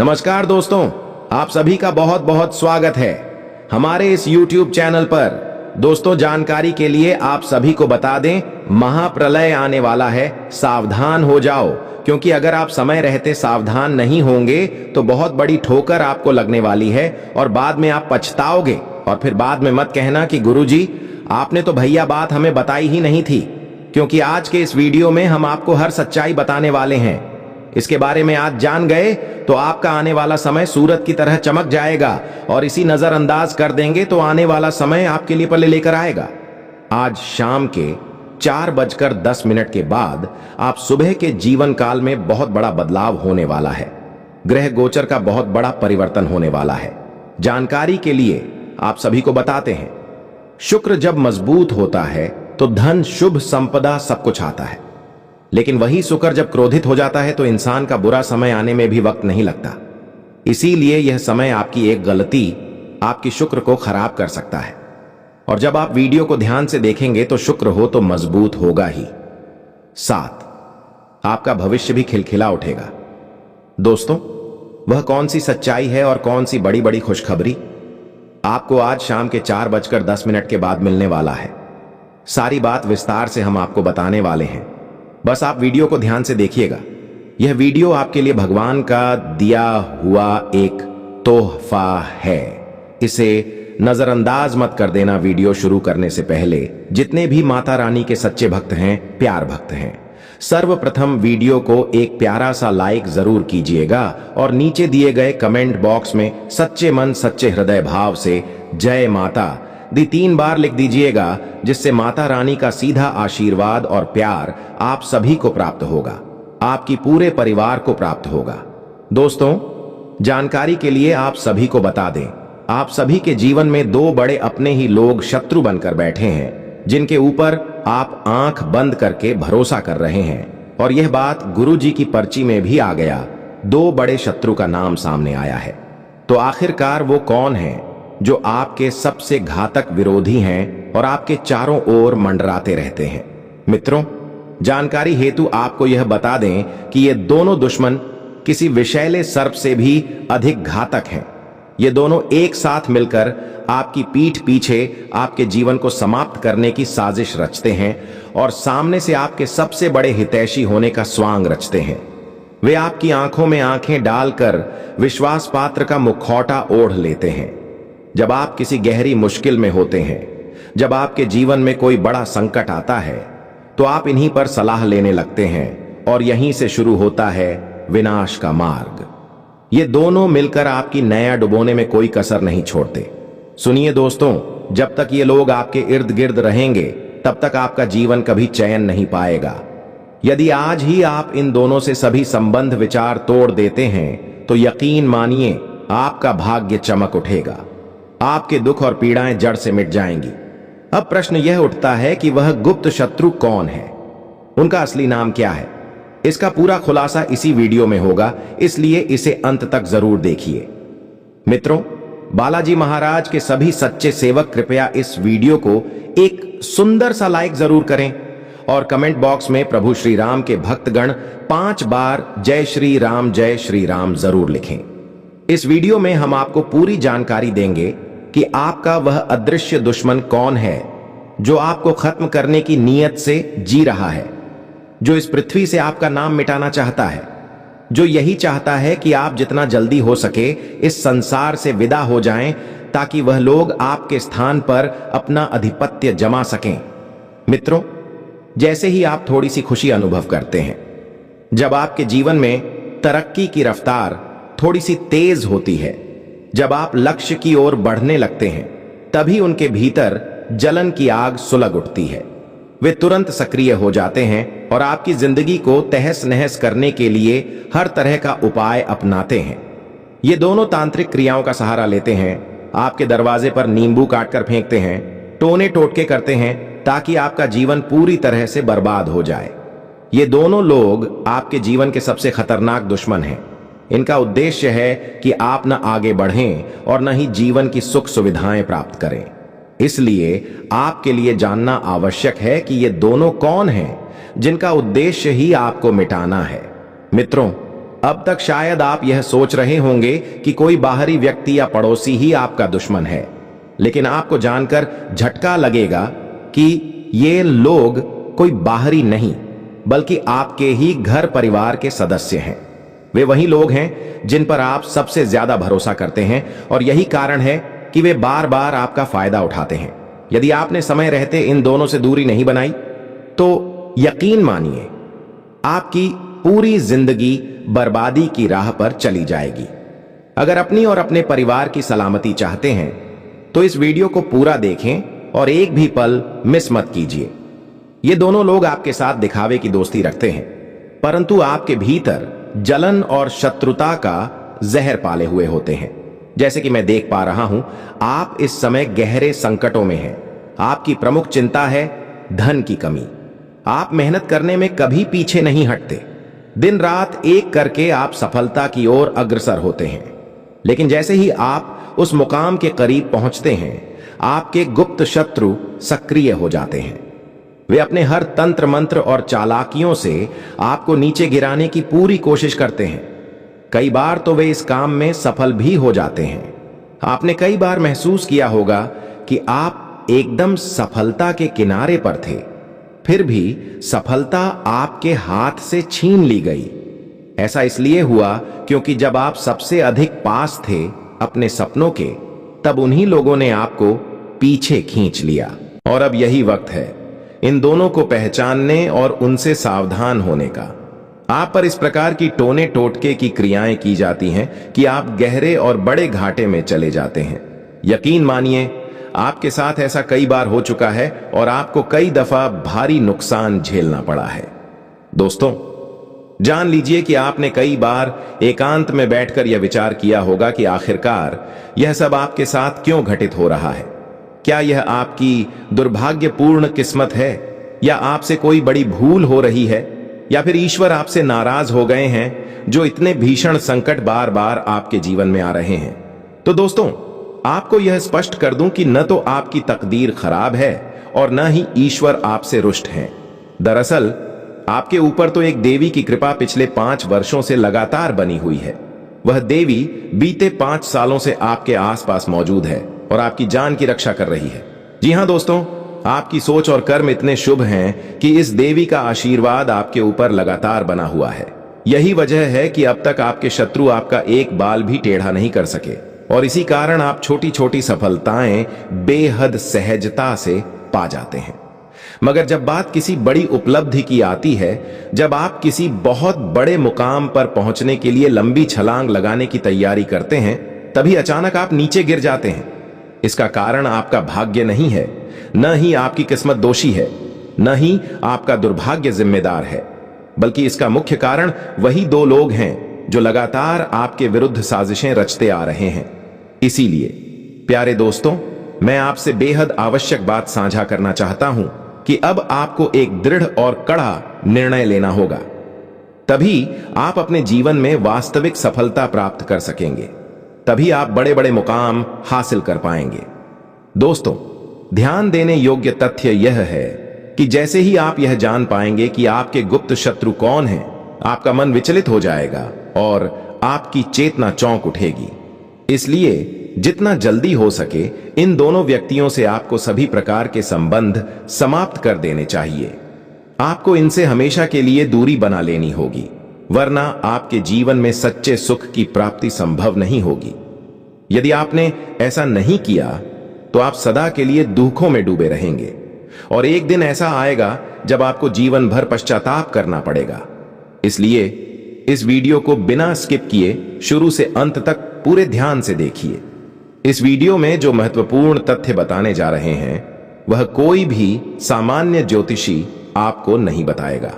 नमस्कार दोस्तों, आप सभी का बहुत बहुत स्वागत है हमारे इस YouTube चैनल पर। दोस्तों, जानकारी के लिए आप सभी को बता दें, महाप्रलय आने वाला है, सावधान हो जाओ, क्योंकि अगर आप समय रहते सावधान नहीं होंगे तो बहुत बड़ी ठोकर आपको लगने वाली है और बाद में आप पछताओगे। और फिर बाद में मत कहना कि गुरुजी आपने तो भैया बात हमें बताई ही नहीं थी, क्योंकि आज के इस वीडियो में हम आपको हर सच्चाई बताने वाले हैं। इसके बारे में आज जान गए तो आपका आने वाला समय सूरज की तरह चमक जाएगा और इसी नजरअंदाज कर देंगे तो आने वाला समय आपके लिए पले लेकर आएगा। आज शाम के 4:10 के बाद आप सुबह के जीवन काल में बहुत बड़ा बदलाव होने वाला है। ग्रह गोचर का बहुत बड़ा परिवर्तन होने वाला है। जानकारी के लिए आप सभी को बताते हैं, शुक्र जब मजबूत होता है तो धन, शुभ, संपदा सब कुछ आता है। लेकिन वही शुक्र जब क्रोधित हो जाता है तो इंसान का बुरा समय आने में भी वक्त नहीं लगता। इसीलिए यह समय आपकी एक गलती आपकी शुक्र को खराब कर सकता है। और जब आप वीडियो को ध्यान से देखेंगे तो शुक्र हो तो मजबूत होगा ही, साथ आपका भविष्य भी खिलखिला उठेगा। दोस्तों, वह कौन सी सच्चाई है और कौन सी बड़ी बड़ी खुशखबरी आपको आज शाम के 4:10 के बाद मिलने वाला है। सारी बात विस्तार से हम आपको बताने वाले हैं, बस आप वीडियो को ध्यान से देखिएगा। यह वीडियो आपके लिए भगवान का दिया हुआ एक तोहफा है, इसे नजरअंदाज मत कर देना। वीडियो शुरू करने से पहले जितने भी माता रानी के सच्चे भक्त हैं, प्यार भक्त हैं, सर्वप्रथम वीडियो को एक प्यारा सा लाइक जरूर कीजिएगा और नीचे दिए गए कमेंट बॉक्स में सच्चे मन सच्चे हृदय भाव से जय माता दी 3 बार लिख दीजिएगा, जिससे माता रानी का सीधा आशीर्वाद और प्यार आप सभी को प्राप्त होगा, आपकी पूरे परिवार को प्राप्त होगा। दोस्तों, जानकारी के लिए आप सभी को बता दें, आप सभी के जीवन में 2 बड़े अपने ही लोग शत्रु बनकर बैठे हैं, जिनके ऊपर आप आंख बंद करके भरोसा कर रहे हैं। और यह बात गुरुजी की पर्ची में भी आ गया। 2 बड़े शत्रु का नाम सामने आया है। तो आखिरकार वो कौन है जो आपके सबसे घातक विरोधी हैं और आपके चारों ओर मंडराते रहते हैं? मित्रों, जानकारी हेतु आपको यह बता दें कि ये दोनों दुश्मन किसी विषैले सर्प से भी अधिक घातक हैं। ये दोनों एक साथ मिलकर आपकी पीठ पीछे आपके जीवन को समाप्त करने की साजिश रचते हैं और सामने से आपके सबसे बड़े हितैषी होने का स्वांग रचते हैं। वे आपकी आंखों में आंखें डालकर विश्वास पात्र का मुखौटा ओढ़ लेते हैं। जब आप किसी गहरी मुश्किल में होते हैं, जब आपके जीवन में कोई बड़ा संकट आता है, तो आप इन्हीं पर सलाह लेने लगते हैं और यहीं से शुरू होता है विनाश का मार्ग। ये दोनों मिलकर आपकी नया डुबोने में कोई कसर नहीं छोड़ते। सुनिए दोस्तों, जब तक ये लोग आपके इर्द गिर्द रहेंगे तब तक आपका जीवन कभी चैन नहीं पाएगा। यदि आज ही आप इन दोनों से सभी संबंध विचार तोड़ देते हैं तो यकीन मानिए आपका भाग्य चमक उठेगा, आपके दुख और पीड़ाएं जड़ से मिट जाएंगी। अब प्रश्न यह उठता है कि वह गुप्त शत्रु कौन है, उनका असली नाम क्या है? इसका पूरा खुलासा इसी वीडियो में होगा, इसलिए इसे अंत तक जरूर देखिए। मित्रों, बालाजी महाराज के सभी सच्चे सेवक कृपया इस वीडियो को एक सुंदर सा लाइक जरूर करें और कमेंट बॉक्स में प्रभु श्री राम के भक्तगण 5 बार जय श्री राम जरूर लिखें। इस वीडियो में हम आपको पूरी जानकारी देंगे कि आपका वह अदृश्य दुश्मन कौन है जो आपको खत्म करने की नीयत से जी रहा है, जो इस पृथ्वी से आपका नाम मिटाना चाहता है, जो यही चाहता है कि आप जितना जल्दी हो सके इस संसार से विदा हो जाएं, ताकि वह लोग आपके स्थान पर अपना आधिपत्य जमा सकें। मित्रों, जैसे ही आप थोड़ी सी खुशी अनुभव करते हैं, जब आपके जीवन में तरक्की की रफ्तार थोड़ी सी तेज होती है, जब आप लक्ष्य की ओर बढ़ने लगते हैं, तभी उनके भीतर जलन की आग सुलग उठती है। वे तुरंत सक्रिय हो जाते हैं और आपकी जिंदगी को तहस नहस करने के लिए हर तरह का उपाय अपनाते हैं। ये दोनों तांत्रिक क्रियाओं का सहारा लेते हैं, आपके दरवाजे पर नींबू काटकर फेंकते हैं, टोने टोटके करते हैं ताकि आपका जीवन पूरी तरह से बर्बाद हो जाए। ये दोनों लोग आपके जीवन के सबसे खतरनाक दुश्मन हैं। इनका उद्देश्य है कि आप न आगे बढ़ें और न ही जीवन की सुख सुविधाएं प्राप्त करें। इसलिए आपके लिए जानना आवश्यक है कि ये दोनों कौन हैं जिनका उद्देश्य ही आपको मिटाना है। मित्रों, अब तक शायद आप यह सोच रहे होंगे कि कोई बाहरी व्यक्ति या पड़ोसी ही आपका दुश्मन है, लेकिन आपको जानकर झटका लगेगा कि ये लोग कोई बाहरी नहीं बल्कि आपके ही घर परिवार के सदस्य हैं। वे वही लोग हैं जिन पर आप सबसे ज्यादा भरोसा करते हैं और यही कारण है कि वे बार बार आपका फायदा उठाते हैं। यदि आपने समय रहते इन दोनों से दूरी नहीं बनाई तो यकीन मानिए आपकी पूरी जिंदगी बर्बादी की राह पर चली जाएगी। अगर अपनी और अपने परिवार की सलामती चाहते हैं तो इस वीडियो को पूरा देखें और एक भी पल मिस मत कीजिए। ये दोनों लोग आपके साथ दिखावे की दोस्ती रखते हैं, परंतु आपके भीतर जलन और शत्रुता का जहर पाले हुए होते हैं। जैसे कि मैं देख पा रहा हूं, आप इस समय गहरे संकटों में हैं। आपकी प्रमुख चिंता है धन की कमी। आप मेहनत करने में कभी पीछे नहीं हटते। दिन रात एक करके आप सफलता की ओर अग्रसर होते हैं, लेकिन जैसे ही आप उस मुकाम के करीब पहुंचते हैं, आपके गुप्त शत्रु सक्रिय हो जाते हैं। वे अपने हर तंत्र मंत्र और चालाकियों से आपको नीचे गिराने की पूरी कोशिश करते हैं। कई बार तो वे इस काम में सफल भी हो जाते हैं। आपने कई बार महसूस किया होगा कि आप एकदम सफलता के किनारे पर थे, फिर भी सफलता आपके हाथ से छीन ली गई। ऐसा इसलिए हुआ क्योंकि जब आप सबसे अधिक पास थे अपने सपनों के, तब उन्हीं लोगों ने आपको पीछे खींच लिया। और अब यही वक्त है इन दोनों को पहचानने और उनसे सावधान होने का। आप पर इस प्रकार की टोने टोटके की क्रियाएं की जाती हैं कि आप गहरे और बड़े घाटे में चले जाते हैं। यकीन मानिए आपके साथ ऐसा कई बार हो चुका है और आपको कई दफा भारी नुकसान झेलना पड़ा है। दोस्तों, जान लीजिए कि आपने कई बार एकांत में बैठकर यह विचार किया होगा कि आखिरकार यह सब आपके साथ क्यों घटित हो रहा है। क्या यह आपकी दुर्भाग्यपूर्ण किस्मत है, या आपसे कोई बड़ी भूल हो रही है, या फिर ईश्वर आपसे नाराज हो गए हैं जो इतने भीषण संकट बार बार आपके जीवन में आ रहे हैं। तो दोस्तों, आपको यह स्पष्ट कर दूं कि न तो आपकी तकदीर खराब है और न ही ईश्वर आपसे रुष्ट हैं। दरअसल आपके ऊपर तो एक देवी की कृपा पिछले 5 वर्षों से लगातार बनी हुई है। वह देवी बीते 5 सालों से आपके आसपास मौजूद है और आपकी जान की रक्षा कर रही है। जी हां दोस्तों, आपकी सोच और कर्म इतने शुभ हैं कि इस देवी का आशीर्वाद आपके ऊपर लगातार बना हुआ है। यही वजह है कि अब तक आपके शत्रु आपका एक बाल भी टेढ़ा नहीं कर सके, और इसी कारण आप छोटी छोटी सफलताएं बेहद सहजता से पा जाते हैं। मगर जब बात किसी बड़ी उपलब्धि की आती है, जब आप किसी बहुत बड़े मुकाम पर पहुंचने के लिए लंबी छलांग लगाने की तैयारी करते हैं, तभी अचानक आप नीचे गिर जाते हैं। इसका कारण आपका भाग्य नहीं है, न ही आपकी किस्मत दोषी है, न ही आपका दुर्भाग्य जिम्मेदार है, बल्कि इसका मुख्य कारण वही 2 लोग हैं जो लगातार आपके विरुद्ध साजिशें रचते आ रहे हैं। इसीलिए प्यारे दोस्तों, मैं आपसे बेहद आवश्यक बात साझा करना चाहता हूं कि अब आपको एक दृढ़ और कड़ा निर्णय लेना होगा। तभी आप अपने जीवन में वास्तविक सफलता प्राप्त कर सकेंगे। तभी आप बड़े बड़े मुकाम हासिल कर पाएंगे। दोस्तों, ध्यान देने योग्य तथ्य यह है कि जैसे ही आप यह जान पाएंगे कि आपके गुप्त शत्रु कौन हैं, आपका मन विचलित हो जाएगा और आपकी चेतना चौंक उठेगी। इसलिए जितना जल्दी हो सके इन दोनों व्यक्तियों से आपको सभी प्रकार के संबंध समाप्त कर देने चाहिए। आपको इनसे हमेशा के लिए दूरी बना लेनी होगी, वरना आपके जीवन में सच्चे सुख की प्राप्ति संभव नहीं होगी। यदि आपने ऐसा नहीं किया तो आप सदा के लिए दुखों में डूबे रहेंगे, और एक दिन ऐसा आएगा जब आपको जीवन भर पश्चाताप करना पड़ेगा। इसलिए इस वीडियो को बिना स्किप किए शुरू से अंत तक पूरे ध्यान से देखिए। इस वीडियो में जो महत्वपूर्ण तथ्य बताने जा रहे हैं, वह कोई भी सामान्य ज्योतिषी आपको नहीं बताएगा।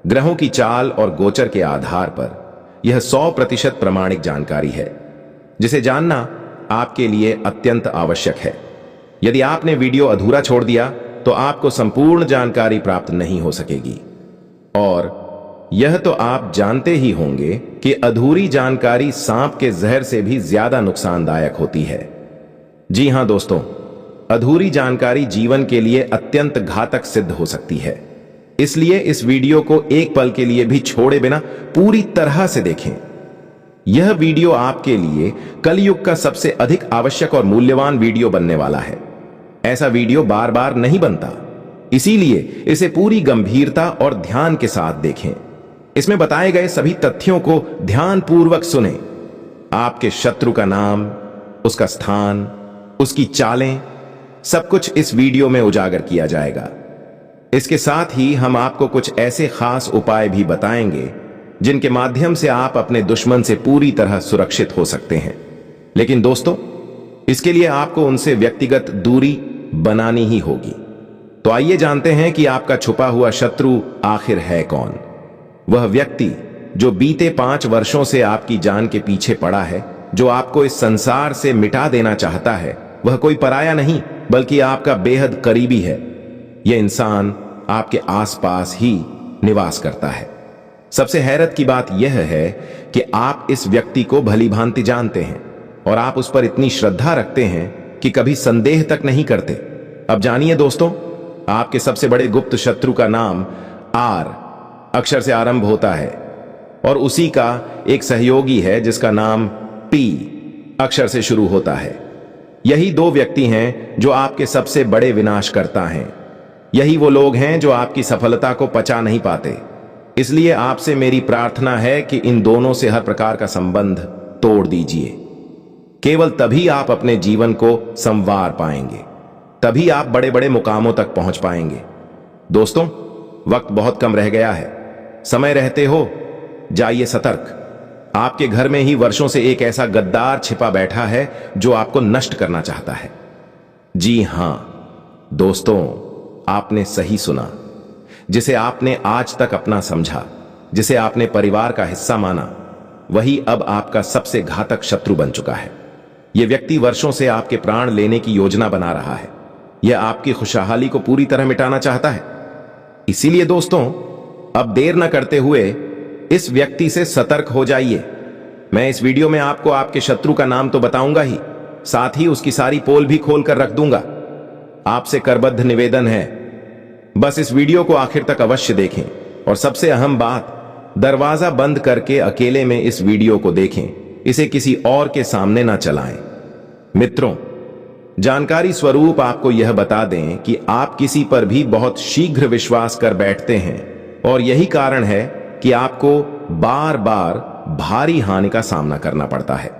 ग्रहों की चाल और गोचर के आधार पर यह 100% प्रमाणिक जानकारी है, जिसे जानना आपके लिए अत्यंत आवश्यक है। यदि आपने वीडियो अधूरा छोड़ दिया तो आपको संपूर्ण जानकारी प्राप्त नहीं हो सकेगी। और यह तो आप जानते ही होंगे कि अधूरी जानकारी सांप के जहर से भी ज्यादा नुकसानदायक होती है। जी हां दोस्तों, अधूरी जानकारी जीवन के लिए अत्यंत घातक सिद्ध हो सकती है। इसलिए इस वीडियो को एक पल के लिए भी छोड़े बिना पूरी तरह से देखें। यह वीडियो आपके लिए कलयुग का सबसे अधिक आवश्यक और मूल्यवान वीडियो बनने वाला है। ऐसा वीडियो बार बार नहीं बनता, इसीलिए इसे पूरी गंभीरता और ध्यान के साथ देखें। इसमें बताए गए सभी तथ्यों को ध्यानपूर्वक सुनें। आपके शत्रु का नाम, उसका स्थान, उसकी चालें, सब कुछ इस वीडियो में उजागर किया जाएगा। इसके साथ ही हम आपको कुछ ऐसे खास उपाय भी बताएंगे जिनके माध्यम से आप अपने दुश्मन से पूरी तरह सुरक्षित हो सकते हैं। लेकिन दोस्तों, इसके लिए आपको उनसे व्यक्तिगत दूरी बनानी ही होगी। तो आइए जानते हैं कि आपका छुपा हुआ शत्रु आखिर है कौन। वह व्यक्ति जो बीते 5 वर्षों से आपकी जान के पीछे पड़ा है, जो आपको इस संसार से मिटा देना चाहता है, वह कोई पराया नहीं बल्कि आपका बेहद करीबी है। यह इंसान आपके आसपास ही निवास करता है। सबसे हैरत की बात यह है कि आप इस व्यक्ति को भली भांति जानते हैं और आप उस पर इतनी श्रद्धा रखते हैं कि कभी संदेह तक नहीं करते। अब जानिए दोस्तों, आपके सबसे बड़े गुप्त शत्रु का नाम आर अक्षर से आरंभ होता है और उसी का एक सहयोगी है जिसका नाम पी अक्षर से शुरू होता है। यही 2 व्यक्ति हैं जो आपके सबसे बड़े विनाशकर्ता हैं। यही वो लोग हैं जो आपकी सफलता को पचा नहीं पाते। इसलिए आपसे मेरी प्रार्थना है कि इन दोनों से हर प्रकार का संबंध तोड़ दीजिए। केवल तभी आप अपने जीवन को संवार पाएंगे, तभी आप बड़े बड़े मुकामों तक पहुंच पाएंगे। दोस्तों, वक्त बहुत कम रह गया है। समय रहते हो जाइए सतर्क। आपके घर में ही वर्षों से एक ऐसा गद्दार छिपा बैठा है जो आपको नष्ट करना चाहता है। जी हां दोस्तों, आपने सही सुना। जिसे आपने आज तक अपना समझा, जिसे आपने परिवार का हिस्सा माना, वही अब आपका सबसे घातक शत्रु बन चुका है। यह व्यक्ति वर्षों से आपके प्राण लेने की योजना बना रहा है। यह आपकी खुशहाली को पूरी तरह मिटाना चाहता है। इसीलिए दोस्तों, अब देर न करते हुए इस व्यक्ति से सतर्क हो जाइए। मैं इस वीडियो में आपको आपके शत्रु का नाम तो बताऊंगा ही, साथ ही उसकी सारी पोल भी खोल कर रख दूंगा। आपसे करबद्ध निवेदन है, बस इस वीडियो को आखिर तक अवश्य देखें और सबसे अहम बात, दरवाजा बंद करके अकेले में इस वीडियो को देखें। इसे किसी और के सामने ना चलाएं। मित्रों, जानकारी स्वरूप आपको यह बता दें कि आप किसी पर भी बहुत शीघ्र विश्वास कर बैठते हैं और यही कारण है कि आपको बार बार भारी हानि का सामना करना पड़ता है।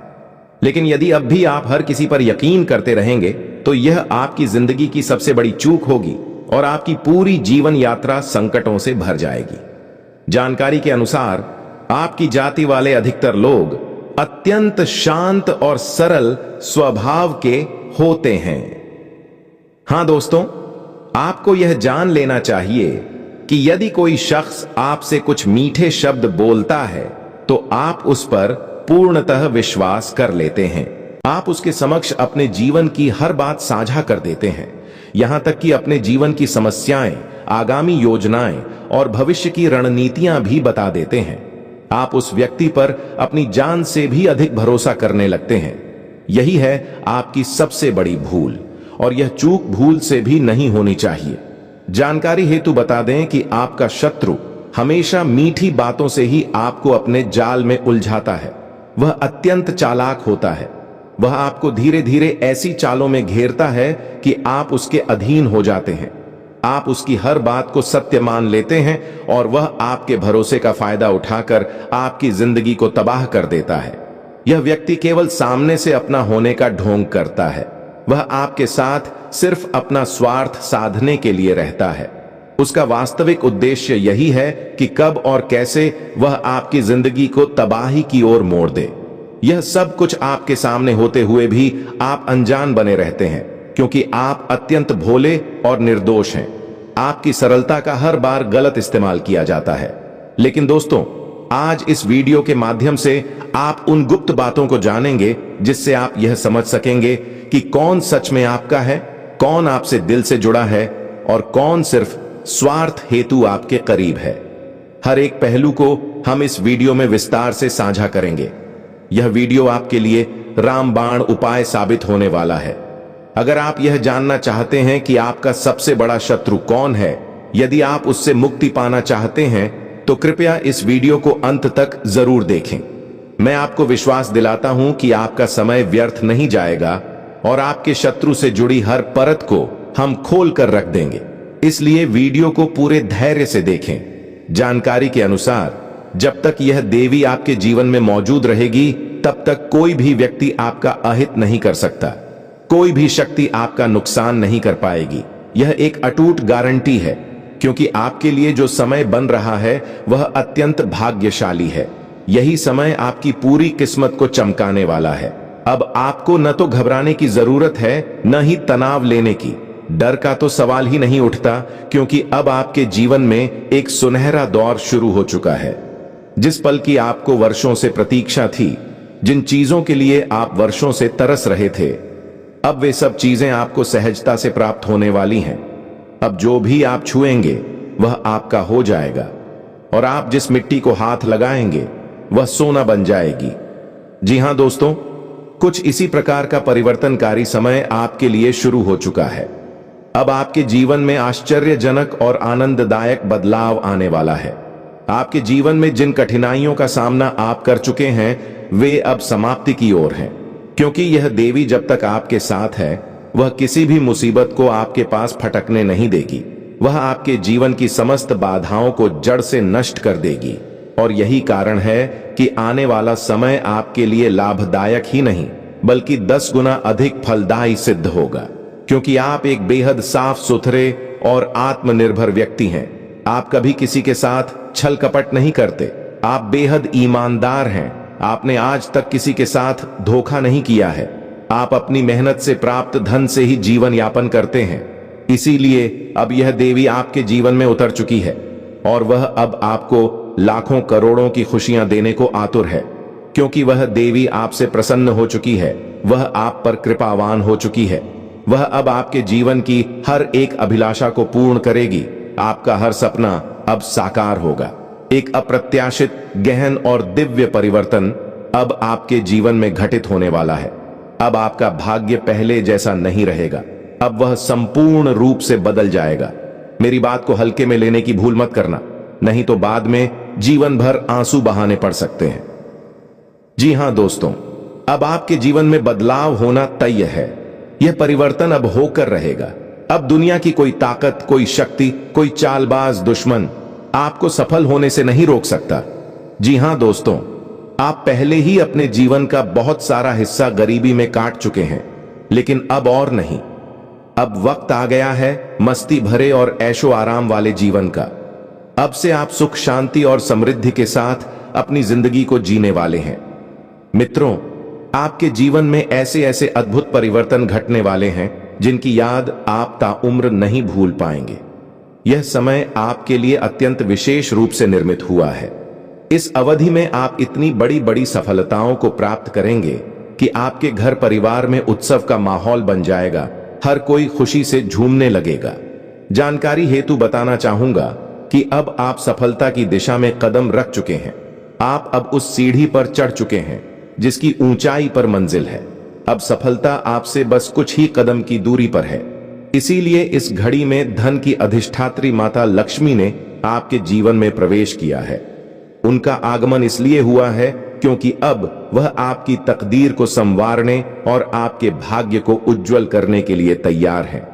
लेकिन यदि अब भी आप हर किसी पर यकीन करते रहेंगे तो यह आपकी जिंदगी की सबसे बड़ी चूक होगी और आपकी पूरी जीवन यात्रा संकटों से भर जाएगी। जानकारी के अनुसार आपकी जाति वाले अधिकतर लोग अत्यंत शांत और सरल स्वभाव के होते हैं। हां दोस्तों, आपको यह जान लेना चाहिए कि यदि कोई शख्स आपसे कुछ मीठे शब्द बोलता है तो आप उस पर पूर्णतः विश्वास कर लेते हैं। आप उसके समक्ष अपने जीवन की हर बात साझा कर देते हैं, यहां तक कि अपने जीवन की समस्याएं, आगामी योजनाएं और भविष्य की रणनीतियां भी बता देते हैं। आप उस व्यक्ति पर अपनी जान से भी अधिक भरोसा करने लगते हैं। यही है आपकी सबसे बड़ी भूल और यह चूक भूल से भी नहीं होनी चाहिए। जानकारी हेतु बता दें कि आपका शत्रु हमेशा मीठी बातों से ही आपको अपने जाल में उलझाता है। वह अत्यंत चालाक होता है। वह आपको धीरे धीरे ऐसी चालों में घेरता है कि आप उसके अधीन हो जाते हैं। आप उसकी हर बात को सत्य मान लेते हैं और वह आपके भरोसे का फायदा उठाकर आपकी जिंदगी को तबाह कर देता है। यह व्यक्ति केवल सामने से अपना होने का ढोंग करता है। वह आपके साथ सिर्फ अपना स्वार्थ साधने के लिए रहता है। उसका वास्तविक उद्देश्य यही है कि कब और कैसे वह आपकी जिंदगी को तबाही की ओर मोड़ दे। यह सब कुछ आपके सामने होते हुए भी आप अनजान बने रहते हैं, क्योंकि आप अत्यंत भोले और निर्दोष हैं। आपकी सरलता का हर बार गलत इस्तेमाल किया जाता है। लेकिन दोस्तों, आज इस वीडियो के माध्यम से आप उन गुप्त बातों को जानेंगे जिससे आप यह समझ सकेंगे कि कौन सच में आपका है, कौन आपसे दिल से जुड़ा है और कौन सिर्फ स्वार्थ हेतु आपके करीब है। हर एक पहलू को हम इस वीडियो में विस्तार से साझा करेंगे। यह वीडियो आपके लिए रामबाण उपाय साबित होने वाला है। अगर आप यह जानना चाहते हैं कि आपका सबसे बड़ा शत्रु कौन है यदि आप उससे मुक्ति पाना चाहते हैं तो कृपया इस वीडियो को अंत तक जरूर देखें। मैं आपको विश्वास दिलाता हूं कि आपका समय व्यर्थ नहीं जाएगा और आपके शत्रु से जुड़ी हर परत को हम खोल कर रख देंगे। इसलिए वीडियो को पूरे धैर्य से देखें। जानकारी के अनुसार जब तक यह देवी आपके जीवन में मौजूद रहेगी तब तक कोई भी व्यक्ति आपका अहित नहीं कर सकता, कोई भी शक्ति आपका नुकसान नहीं कर पाएगी। यह एक अटूट गारंटी है, क्योंकि आपके लिए जो समय बन रहा है वह अत्यंत भाग्यशाली है। यही समय आपकी पूरी किस्मत को चमकाने वाला है। अब आपको न तो घबराने की जरूरत है, न ही तनाव लेने की। डर का तो सवाल ही नहीं उठता, क्योंकि अब आपके जीवन में एक सुनहरा दौर शुरू हो चुका है। जिस पल की आपको वर्षों से प्रतीक्षा थी, जिन चीजों के लिए आप वर्षों से तरस रहे थे, अब वे सब चीजें आपको सहजता से प्राप्त होने वाली हैं। अब जो भी आप छुएंगे वह आपका हो जाएगा, और आप जिस मिट्टी को हाथ लगाएंगे वह सोना बन जाएगी। जी हां दोस्तों, कुछ इसी प्रकार का परिवर्तनकारी समय आपके लिए शुरू हो चुका है। अब आपके जीवन में आश्चर्यजनक और आनंददायक बदलाव आने वाला है। आपके जीवन में जिन कठिनाइयों का सामना आप कर चुके हैं वे अब समाप्ति की ओर हैं, क्योंकि यह देवी जब तक आपके साथ है वह किसी भी मुसीबत को आपके पास फटकने नहीं देगी। वह आपके जीवन की समस्त बाधाओं को जड़ से नष्ट कर देगी, और यही कारण है कि आने वाला समय आपके लिए लाभदायक ही नहीं बल्कि 10 गुना अधिक फलदायी सिद्ध होगा, क्योंकि आप एक बेहद साफ सुथरे और आत्मनिर्भर व्यक्ति हैं। आप कभी किसी के साथ छल कपट नहीं करते, आप बेहद ईमानदार हैं। आपने आज तक किसी के साथ धोखा नहीं किया है। आप अपनी मेहनत से प्राप्त धन से ही जीवन यापन करते हैं। इसीलिए अब यह देवी आपके जीवन में उतर चुकी है, और वह अब आपको लाखों करोड़ों की खुशियां देने को आतुर है, क्योंकि वह देवी आपसे प्रसन्न हो चुकी है। वह आप पर कृपावान हो चुकी है। वह अब आपके जीवन की हर एक अभिलाषा को पूर्ण करेगी। आपका हर सपना अब साकार होगा। एक अप्रत्याशित, गहन और दिव्य परिवर्तन अब आपके जीवन में घटित होने वाला है। अब आपका भाग्य पहले जैसा नहीं रहेगा, अब वह संपूर्ण रूप से बदल जाएगा। मेरी बात को हल्के में लेने की भूल मत करना, नहीं तो बाद में जीवन भर आंसू बहाने पड़ सकते हैं। जी हां दोस्तों, अब आपके जीवन में बदलाव होना तय है। यह परिवर्तन अब होकर रहेगा। अब दुनिया की कोई ताकत, कोई शक्ति, कोई चालबाज दुश्मन आपको सफल होने से नहीं रोक सकता। जी हां दोस्तों, आप पहले ही अपने जीवन का बहुत सारा हिस्सा गरीबी में काट चुके हैं, लेकिन अब और नहीं। अब वक्त आ गया है मस्ती भरे और ऐशो आराम वाले जीवन का। अब से आप सुख, शांति और समृद्धि के साथ अपनी जिंदगी को जीने वाले हैं। मित्रों, आपके जीवन में ऐसे ऐसे अद्भुत परिवर्तन घटने वाले हैं जिनकी याद आप ताउम्र नहीं भूल पाएंगे। यह समय आपके लिए अत्यंत विशेष रूप से निर्मित हुआ है। इस अवधि में आप इतनी बड़ी बड़ी सफलताओं को प्राप्त करेंगे कि आपके घर परिवार में उत्सव का माहौल बन जाएगा। हर कोई खुशी से झूमने लगेगा। जानकारी हेतु बताना चाहूंगा कि अब आप सफलता की दिशा में कदम रख चुके हैं। आप अब उस सीढ़ी पर चढ़ चुके हैं जिसकी ऊंचाई पर मंजिल है। अब सफलता आपसे बस कुछ ही कदम की दूरी पर है। इसीलिए इस घड़ी में धन की अधिष्ठात्री माता लक्ष्मी ने आपके जीवन में प्रवेश किया है। उनका आगमन इसलिए हुआ है क्योंकि अब वह आपकी तकदीर को संवारने और आपके भाग्य को उज्जवल करने के लिए तैयार है।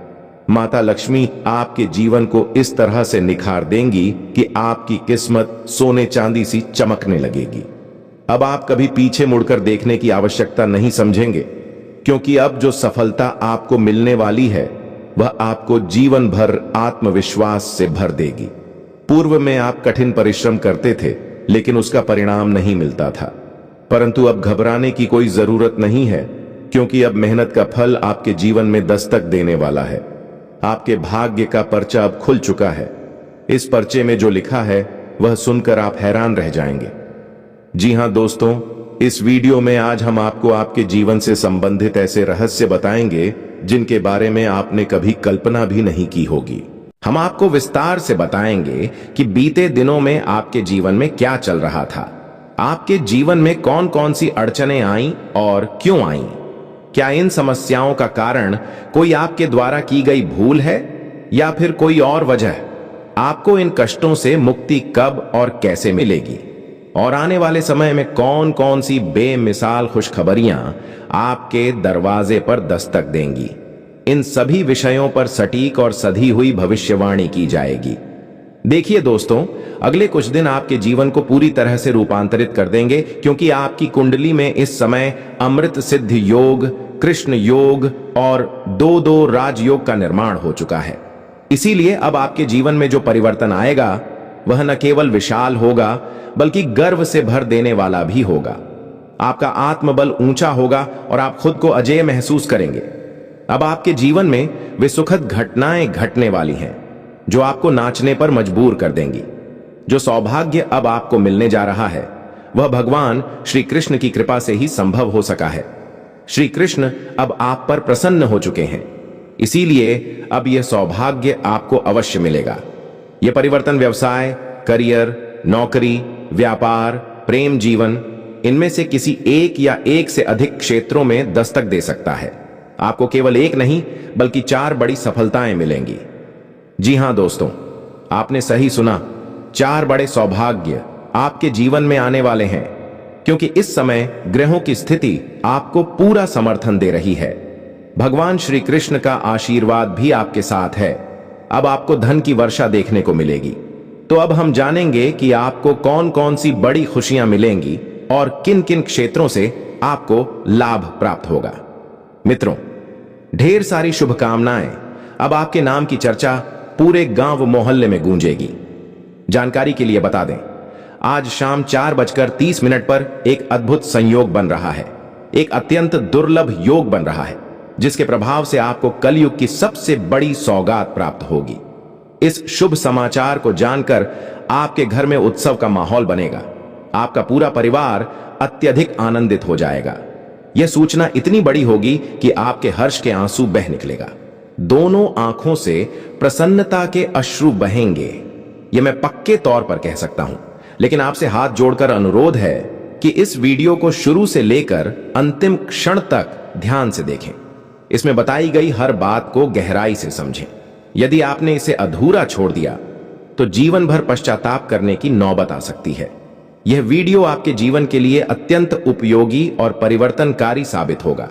माता लक्ष्मी आपके जीवन को इस तरह से निखार देंगी कि आपकी किस्मत सोने चांदी सी चमकने लगेगी। अब आप कभी पीछे मुड़कर देखने की आवश्यकता नहीं समझेंगे, क्योंकि अब जो सफलता आपको मिलने वाली है वह आपको जीवन भर आत्मविश्वास से भर देगी। पूर्व में आप कठिन परिश्रम करते थे, लेकिन उसका परिणाम नहीं मिलता था, परंतु अब घबराने की कोई जरूरत नहीं है, क्योंकि अब मेहनत का फल आपके जीवन में दस्तक देने वाला है। आपके भाग्य का पर्चा अब खुल चुका है। इस पर्चे में जो लिखा है वह सुनकर आप हैरान रह जाएंगे। जी हां दोस्तों, इस वीडियो में आज हम आपको आपके जीवन से संबंधित ऐसे रहस्य बताएंगे जिनके बारे में आपने कभी कल्पना भी नहीं की होगी। हम आपको विस्तार से बताएंगे कि बीते दिनों में आपके जीवन में क्या चल रहा था, आपके जीवन में कौन कौन सी अड़चनें आईं और क्यों आईं। क्या इन समस्याओं का कारण कोई आपके द्वारा की गई भूल है या फिर कोई और वजह। आपको इन कष्टों से मुक्ति कब और कैसे मिलेगी और आने वाले समय में कौन कौन सी बेमिसाल खुशखबरियां आपके दरवाजे पर दस्तक देंगी, इन सभी विषयों पर सटीक और सधी हुई भविष्यवाणी की जाएगी। देखिए दोस्तों, अगले कुछ दिन आपके जीवन को पूरी तरह से रूपांतरित कर देंगे, क्योंकि आपकी कुंडली में इस समय अमृत सिद्ध योग, कृष्ण योग और दो राजयोग का निर्माण हो चुका है। इसीलिए अब आपके जीवन में जो परिवर्तन आएगा वह न केवल विशाल होगा बल्कि गर्व से भर देने वाला भी होगा। आपका आत्मबल ऊंचा होगा और आप खुद को अजेय महसूस करेंगे। अब आपके जीवन में वे सुखद घटनाएं घटने वाली हैं जो आपको नाचने पर मजबूर कर देंगी। जो सौभाग्य अब आपको मिलने जा रहा है वह भगवान श्री कृष्ण की कृपा से ही संभव हो सका है। श्री कृष्ण अब आप पर प्रसन्न हो चुके हैं, इसीलिए अब यह सौभाग्य आपको अवश्य मिलेगा। यह परिवर्तन व्यवसाय, करियर, नौकरी, व्यापार, प्रेम जीवन, इनमें से किसी एक या एक से अधिक क्षेत्रों में दस्तक दे सकता है। आपको केवल एक नहीं बल्कि 4 बड़ी सफलताएं मिलेंगी। जी हां दोस्तों, आपने सही सुना, 4 बड़े सौभाग्य आपके जीवन में आने वाले हैं, क्योंकि इस समय ग्रहों की स्थिति आपको पूरा समर्थन दे रही है। भगवान श्री कृष्ण का आशीर्वाद भी आपके साथ है। अब आपको धन की वर्षा देखने को मिलेगी। तो अब हम जानेंगे कि आपको कौन कौन सी बड़ी खुशियां मिलेंगी और किन किन क्षेत्रों से आपको लाभ प्राप्त होगा। मित्रों, ढेर सारी शुभकामनाएं। अब आपके नाम की चर्चा पूरे गांव मोहल्ले में गूंजेगी। जानकारी के लिए बता दें, आज शाम 4:30 पर एक अद्भुत संयोग बन रहा है। एक अत्यंत दुर्लभ योग बन रहा है जिसके प्रभाव से आपको कलयुग की सबसे बड़ी सौगात प्राप्त होगी। इस शुभ समाचार को जानकर आपके घर में उत्सव का माहौल बनेगा। आपका पूरा परिवार अत्यधिक आनंदित हो जाएगा। यह सूचना इतनी बड़ी होगी कि आपके हर्ष के आंसू बह निकलेगा। दोनों आंखों से प्रसन्नता के अश्रु बहेंगे। यह मैं पक्के तौर पर कह सकता हूं, लेकिन आपसे हाथ जोड़कर अनुरोध है कि इस वीडियो को शुरू से लेकर अंतिम क्षण तक ध्यान से देखें। इसमें बताई गई हर बात को गहराई से समझें। यदि आपने इसे अधूरा छोड़ दिया तो जीवन भर पश्चाताप करने की नौबत आ सकती है। यह वीडियो आपके जीवन के लिए अत्यंत उपयोगी और परिवर्तनकारी साबित होगा।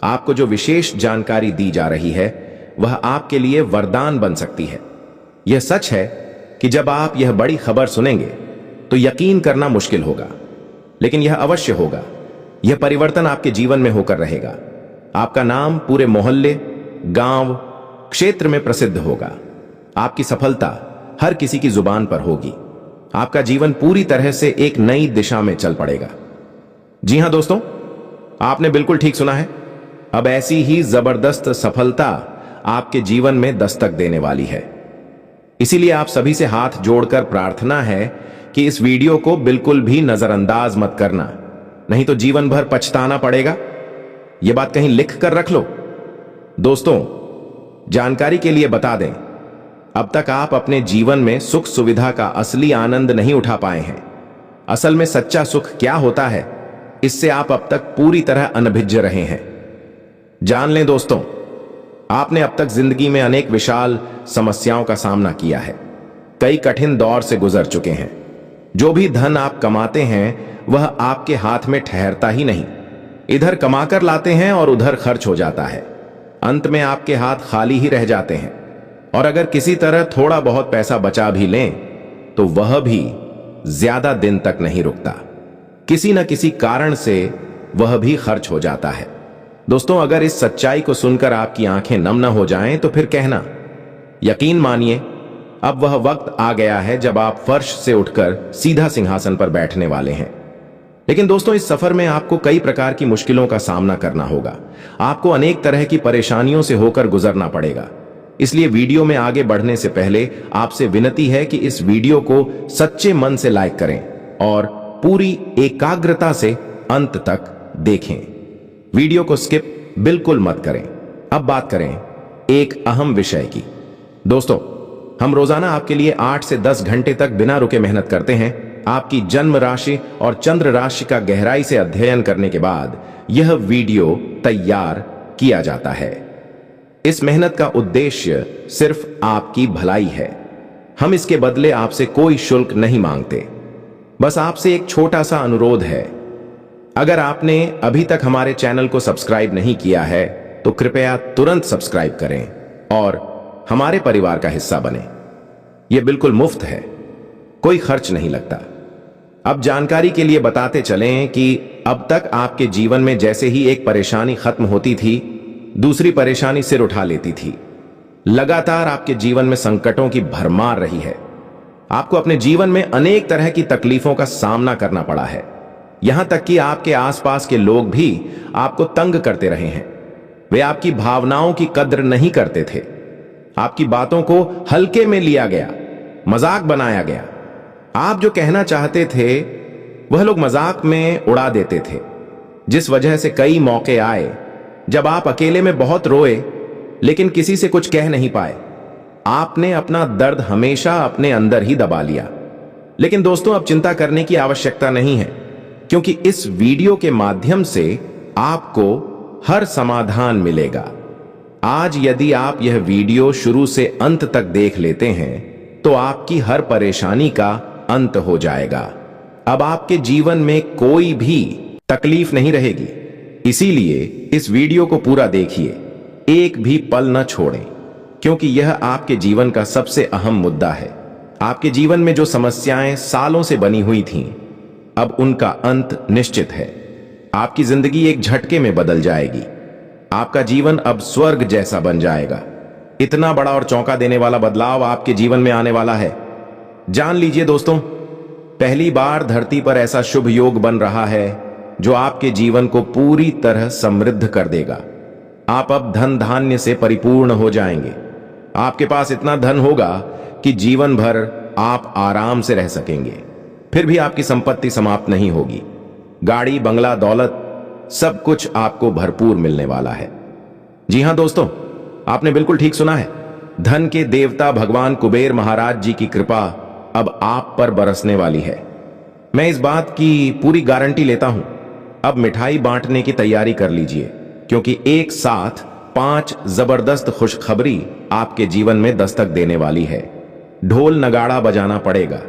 आपको जो विशेष जानकारी दी जा रही है वह आपके लिए वरदान बन सकती है। यह सच है कि जब आप यह बड़ी खबर सुनेंगे तो यकीन करना मुश्किल होगा, लेकिन यह अवश्य होगा। यह परिवर्तन आपके जीवन में होकर रहेगा। आपका नाम पूरे मोहल्ले, गांव, क्षेत्र में प्रसिद्ध होगा। आपकी सफलता हर किसी की जुबान पर होगी। आपका जीवन पूरी तरह से एक नई दिशा में चल पड़ेगा। जी हां दोस्तों, आपने बिल्कुल ठीक सुना है। अब ऐसी ही जबरदस्त सफलता आपके जीवन में दस्तक देने वाली है। इसीलिए आप सभी से हाथ जोड़कर प्रार्थना है कि इस वीडियो को बिल्कुल भी नजरअंदाज मत करना, नहीं तो जीवन भर पछताना पड़ेगा। यह बात कहीं लिख कर रख लो। दोस्तों, जानकारी के लिए बता दें, अब तक आप अपने जीवन में सुख सुविधा का असली आनंद नहीं उठा पाए हैं। असल में सच्चा सुख क्या होता है, इससे आप अब तक पूरी तरह अनभिज्ञ रहे हैं। जान लें दोस्तों, आपने अब तक जिंदगी में अनेक विशाल समस्याओं का सामना किया है। कई कठिन दौर से गुजर चुके हैं। जो भी धन आप कमाते हैं वह आपके हाथ में ठहरता ही नहीं। इधर कमाकर लाते हैं और उधर खर्च हो जाता है। अंत में आपके हाथ खाली ही रह जाते हैं। और अगर किसी तरह थोड़ा बहुत पैसा बचा भी लें तो वह भी ज्यादा दिन तक नहीं रुकता। किसी न किसी कारण से वह भी खर्च हो जाता है। दोस्तों, अगर इस सच्चाई को सुनकर आपकी आंखें नम न हो जाएं तो फिर कहना। यकीन मानिए, अब वह वक्त आ गया है जब आप फर्श से उठकर सीधा सिंहासन पर बैठने वाले हैं। लेकिन दोस्तों, इस सफर में आपको कई प्रकार की मुश्किलों का सामना करना होगा। आपको अनेक तरह की परेशानियों से होकर गुजरना पड़ेगा। इसलिए वीडियो में आगे बढ़ने से पहले आपसे विनती है कि इस वीडियो को सच्चे मन से लाइक करें और पूरी एकाग्रता से अंत तक देखें। वीडियो को स्किप बिल्कुल मत करें। अब बात करें एक अहम विषय की। दोस्तों, हम रोजाना आपके लिए 8 से 10 घंटे तक बिना रुके मेहनत करते हैं। आपकी जन्म राशि और चंद्र राशि का गहराई से अध्ययन करने के बाद यह वीडियो तैयार किया जाता है। इस मेहनत का उद्देश्य सिर्फ आपकी भलाई है। हम इसके बदले आपसे कोई शुल्क नहीं मांगते। बस आपसे एक छोटा सा अनुरोध है, अगर आपने अभी तक हमारे चैनल को सब्सक्राइब नहीं किया है तो कृपया तुरंत सब्सक्राइब करें और हमारे परिवार का हिस्सा बने। यह बिल्कुल मुफ्त है, कोई खर्च नहीं लगता। अब जानकारी के लिए बताते चलें कि अब तक आपके जीवन में जैसे ही एक परेशानी खत्म होती थी, दूसरी परेशानी सिर उठा लेती थी। लगातार आपके जीवन में संकटों की भरमार रही है। आपको अपने जीवन में अनेक तरह की तकलीफों का सामना करना पड़ा है। यहां तक कि आपके आसपास के लोग भी आपको तंग करते रहे हैं। वे आपकी भावनाओं की कद्र नहीं करते थे। आपकी बातों को हल्के में लिया गया, मजाक बनाया गया। आप जो कहना चाहते थे वह लोग मजाक में उड़ा देते थे, जिस वजह से कई मौके आए जब आप अकेले में बहुत रोए लेकिन किसी से कुछ कह नहीं पाए। आपने अपना दर्द हमेशा अपने अंदर ही दबा लिया। लेकिन दोस्तों, अब चिंता करने की आवश्यकता नहीं है, क्योंकि इस वीडियो के माध्यम से आपको हर समाधान मिलेगा। आज यदि आप यह वीडियो शुरू से अंत तक देख लेते हैं तो आपकी हर परेशानी का अंत हो जाएगा। अब आपके जीवन में कोई भी तकलीफ नहीं रहेगी। इसीलिए इस वीडियो को पूरा देखिए, एक भी पल न छोड़ें, क्योंकि यह आपके जीवन का सबसे अहम मुद्दा है। आपके जीवन में जो समस्याएं सालों से बनी हुई थीं, अब उनका अंत निश्चित है। आपकी जिंदगी एक झटके में बदल जाएगी। आपका जीवन अब स्वर्ग जैसा बन जाएगा। इतना बड़ा और चौंका देने वाला बदलाव आपके जीवन में आने वाला है। जान लीजिए दोस्तों, पहली बार धरती पर ऐसा शुभ योग बन रहा है जो आपके जीवन को पूरी तरह समृद्ध कर देगा। आप अब धन धान्य से परिपूर्ण हो जाएंगे। आपके पास इतना धन होगा कि जीवन भर आप आराम से रह सकेंगे। फिर भी आपकी संपत्ति समाप्त नहीं होगी। गाड़ी, बंगला, दौलत, सब कुछ आपको भरपूर मिलने वाला है। जी हां दोस्तों, आपने बिल्कुल ठीक सुना है। धन के देवता भगवान कुबेर महाराज जी की कृपा अब आप पर बरसने वाली है। मैं इस बात की पूरी गारंटी लेता हूं। अब मिठाई बांटने की तैयारी कर लीजिए, क्योंकि एक साथ 5 जबरदस्त खुशखबरी आपके जीवन में दस्तक देने वाली है। ढोल नगाड़ा बजाना पड़ेगा।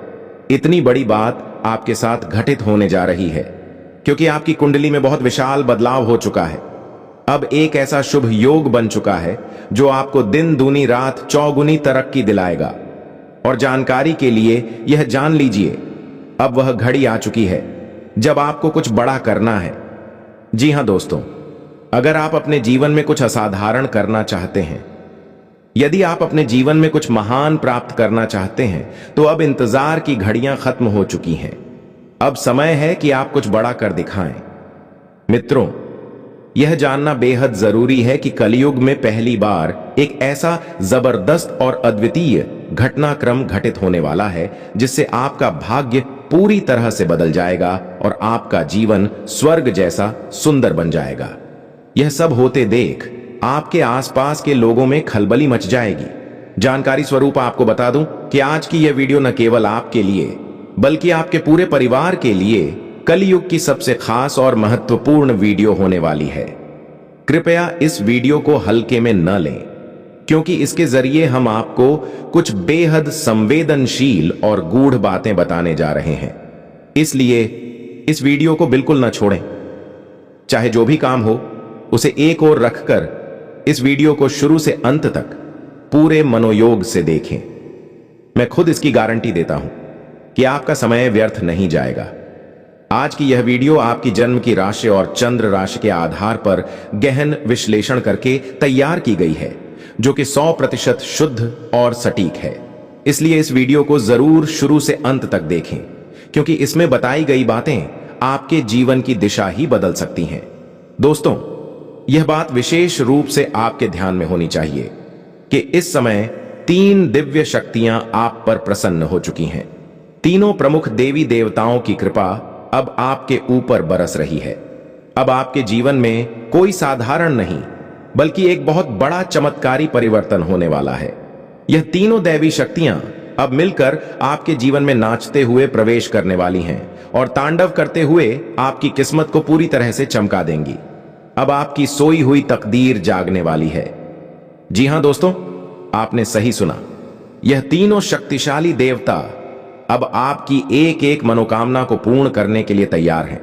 इतनी बड़ी बात आपके साथ घटित होने जा रही है, क्योंकि आपकी कुंडली में बहुत विशाल बदलाव हो चुका है। अब एक ऐसा शुभ योग बन चुका है जो आपको दिन दूनी रात चौगुनी तरक्की दिलाएगा। और जानकारी के लिए यह जान लीजिए, अब वह घड़ी आ चुकी है जब आपको कुछ बड़ा करना है। जी हां दोस्तों, अगर आप अपने जीवन में कुछ असाधारण करना चाहते हैं, यदि आप अपने जीवन में कुछ महान प्राप्त करना चाहते हैं, तो अब इंतजार की घड़ियां खत्म हो चुकी हैं। अब समय है कि आप कुछ बड़ा कर दिखाएं। मित्रों, यह जानना बेहद जरूरी है कि कलयुग में पहली बार एक ऐसा जबरदस्त और अद्वितीय घटनाक्रम घटित होने वाला है जिससे आपका भाग्य पूरी तरह से बदल जाएगा और आपका जीवन स्वर्ग जैसा सुंदर बन जाएगा। यह सब होते देख आपके आसपास के लोगों में खलबली मच जाएगी। जानकारी स्वरूप आपको बता दूं कि आज की यह वीडियो न केवल आपके लिए बल्कि आपके पूरे परिवार के लिए कलयुग की सबसे खास और महत्वपूर्ण वीडियो होने वाली है। कृपया इस वीडियो को हल्के में न लें, क्योंकि इसके जरिए हम आपको कुछ बेहद संवेदनशील और गूढ़ बातें बताने जा रहे हैं। इसलिए इस वीडियो को बिल्कुल न छोड़ें। चाहे जो भी काम हो, उसे एक ओर रखकर इस वीडियो को शुरू से अंत तक पूरे मनोयोग से देखें। मैं खुद इसकी गारंटी देता हूं कि आपका समय व्यर्थ नहीं जाएगा। आज की यह वीडियो आपकी जन्म की राशि और चंद्र राशि के आधार पर गहन विश्लेषण करके तैयार की गई है, जो कि 100% शुद्ध और सटीक है। इसलिए इस वीडियो को जरूर शुरू से अंत तक देखें, क्योंकि इसमें बताई गई बातें आपके जीवन की दिशा ही बदल सकती हैं। दोस्तों, यह बात विशेष रूप से आपके ध्यान में होनी चाहिए कि इस समय 3 दिव्य शक्तियां आप पर प्रसन्न हो चुकी हैं। तीनों प्रमुख देवी देवताओं की कृपा अब आपके ऊपर बरस रही है। अब आपके जीवन में कोई साधारण नहीं बल्कि एक बहुत बड़ा चमत्कारी परिवर्तन होने वाला है। यह तीनों दैवी शक्तियां अब मिलकर आपके जीवन में नाचते हुए प्रवेश करने वाली हैं और तांडव करते हुए आपकी किस्मत को पूरी तरह से चमका देंगी। अब आपकी सोई हुई तकदीर जागने वाली है। जी हां दोस्तों, आपने सही सुना। यह तीनों शक्तिशाली देवता अब आपकी एक एक मनोकामना को पूर्ण करने के लिए तैयार हैं।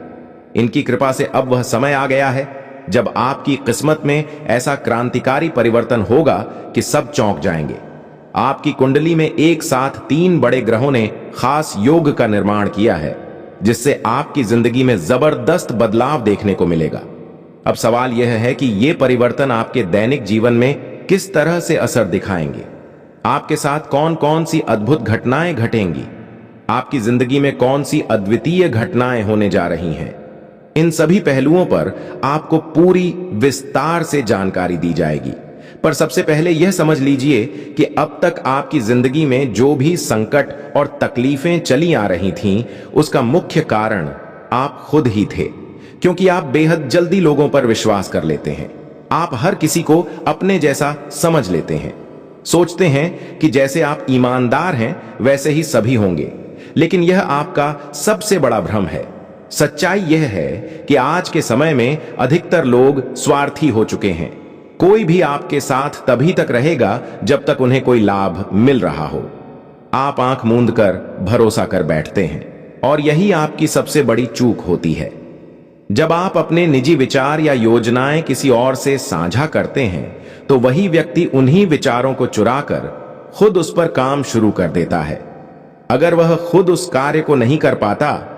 इनकी कृपा से अब वह समय आ गया है जब आपकी किस्मत में ऐसा क्रांतिकारी परिवर्तन होगा कि सब चौंक जाएंगे। आपकी कुंडली में एक साथ 3 बड़े ग्रहों ने खास योग का निर्माण किया है, जिससे आपकी जिंदगी में जबरदस्त बदलाव देखने को मिलेगा। अब सवाल यह है कि ये परिवर्तन आपके दैनिक जीवन में किस तरह से असर दिखाएंगे। आपके साथ कौन कौन सी अद्भुत घटनाएं घटेंगी, आपकी जिंदगी में कौन सी अद्वितीय घटनाएं होने जा रही हैं। इन सभी पहलुओं पर आपको पूरी विस्तार से जानकारी दी जाएगी। पर सबसे पहले यह समझ लीजिए कि अब तक आपकी जिंदगी में जो भी संकट और तकलीफें चली आ रही थीं, उसका मुख्य कारण आप खुद ही थे। क्योंकि आप बेहद जल्दी लोगों पर विश्वास कर लेते हैं। आप हर किसी को अपने जैसा समझ लेते हैं, सोचते हैं कि जैसे आप ईमानदार हैं वैसे ही सभी होंगे। लेकिन यह आपका सबसे बड़ा भ्रम है। सच्चाई यह है कि आज के समय में अधिकतर लोग स्वार्थी हो चुके हैं। कोई भी आपके साथ तभी तक रहेगा जब तक उन्हें कोई लाभ मिल रहा हो। आप आंख मूंद कर भरोसा कर बैठते हैं और यही आपकी सबसे बड़ी चूक होती है। जब आप अपने निजी विचार या योजनाएं किसी और से साझा करते हैं तो वही व्यक्ति उन्हीं विचारों को चुराकर खुद उस पर काम शुरू कर देता है। अगर वह खुद उस कार्य को नहीं कर पाता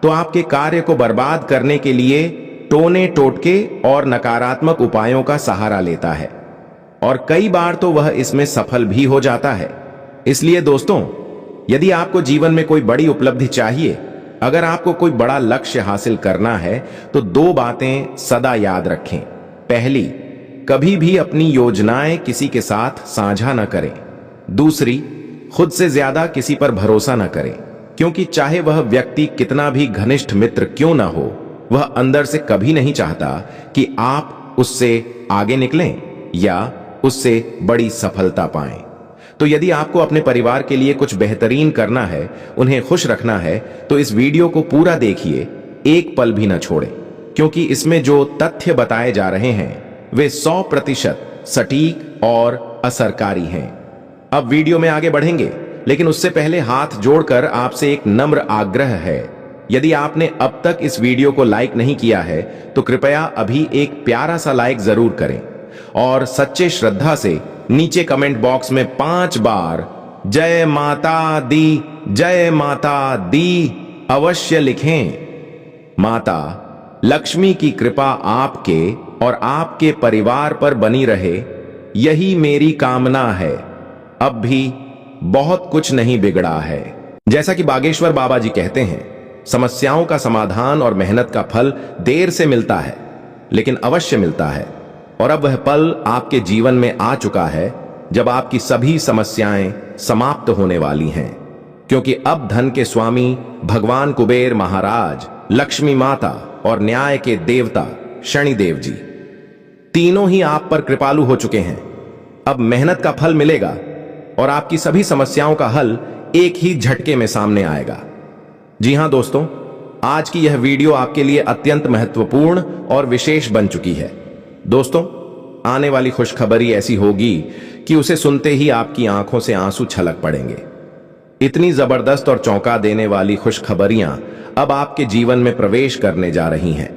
तो आपके कार्य को बर्बाद करने के लिए टोने टोटके और नकारात्मक उपायों का सहारा लेता है, और कई बार तो वह इसमें सफल भी हो जाता है। इसलिए दोस्तों, यदि आपको जीवन में कोई बड़ी उपलब्धि चाहिए, अगर आपको कोई बड़ा लक्ष्य हासिल करना है, तो 2 बातें सदा याद रखें। पहली, कभी भी अपनी योजनाएं किसी के साथ साझा न करें। दूसरी, खुद से ज्यादा किसी पर भरोसा न करें, क्योंकि चाहे वह व्यक्ति कितना भी घनिष्ठ मित्र क्यों ना हो, वह अंदर से कभी नहीं चाहता कि आप उससे आगे निकलें या उससे बड़ी सफलता पाएं। तो यदि आपको अपने परिवार के लिए कुछ बेहतरीन करना है, उन्हें खुश रखना है, तो इस वीडियो को पूरा देखिए, एक पल भी न छोड़ें, क्योंकि इसमें जो तथ्य बताए जा रहे हैं वे 100% सटीक और असरकारी हैं। अब वीडियो में आगे बढ़ेंगे, लेकिन उससे पहले हाथ जोड़कर आपसे एक नम्र आग्रह है। यदि आपने अब तक इस वीडियो को लाइक नहीं किया है तो कृपया अभी एक प्यारा सा लाइक जरूर करें और सच्चे श्रद्धा से नीचे कमेंट बॉक्स में 5 बार जय माता दी अवश्य लिखें। माता लक्ष्मी की कृपा आपके और आपके परिवार पर बनी रहे, यही मेरी कामना है। अब भी बहुत कुछ नहीं बिगड़ा है। जैसा कि बागेश्वर बाबा जी कहते हैं, समस्याओं का समाधान और मेहनत का फल देर से मिलता है, लेकिन अवश्य मिलता है। और अब वह पल आपके जीवन में आ चुका है जब आपकी सभी समस्याएं समाप्त होने वाली हैं, क्योंकि अब धन के स्वामी भगवान कुबेर महाराज, लक्ष्मी माता और न्याय के देवता शनिदेव जी तीनों ही आप पर कृपालु हो चुके हैं। अब मेहनत का फल मिलेगा और आपकी सभी समस्याओं का हल एक ही झटके में सामने आएगा। जी हां दोस्तों, आज की यह वीडियो आपके लिए अत्यंत महत्वपूर्ण और विशेष बन चुकी है। दोस्तों, आने वाली खुशखबरी ऐसी होगी कि उसे सुनते ही आपकी आंखों से आंसू छलक पड़ेंगे। इतनी जबरदस्त और चौंका देने वाली खुशखबरियां अब आपके जीवन में प्रवेश करने जा रही हैं।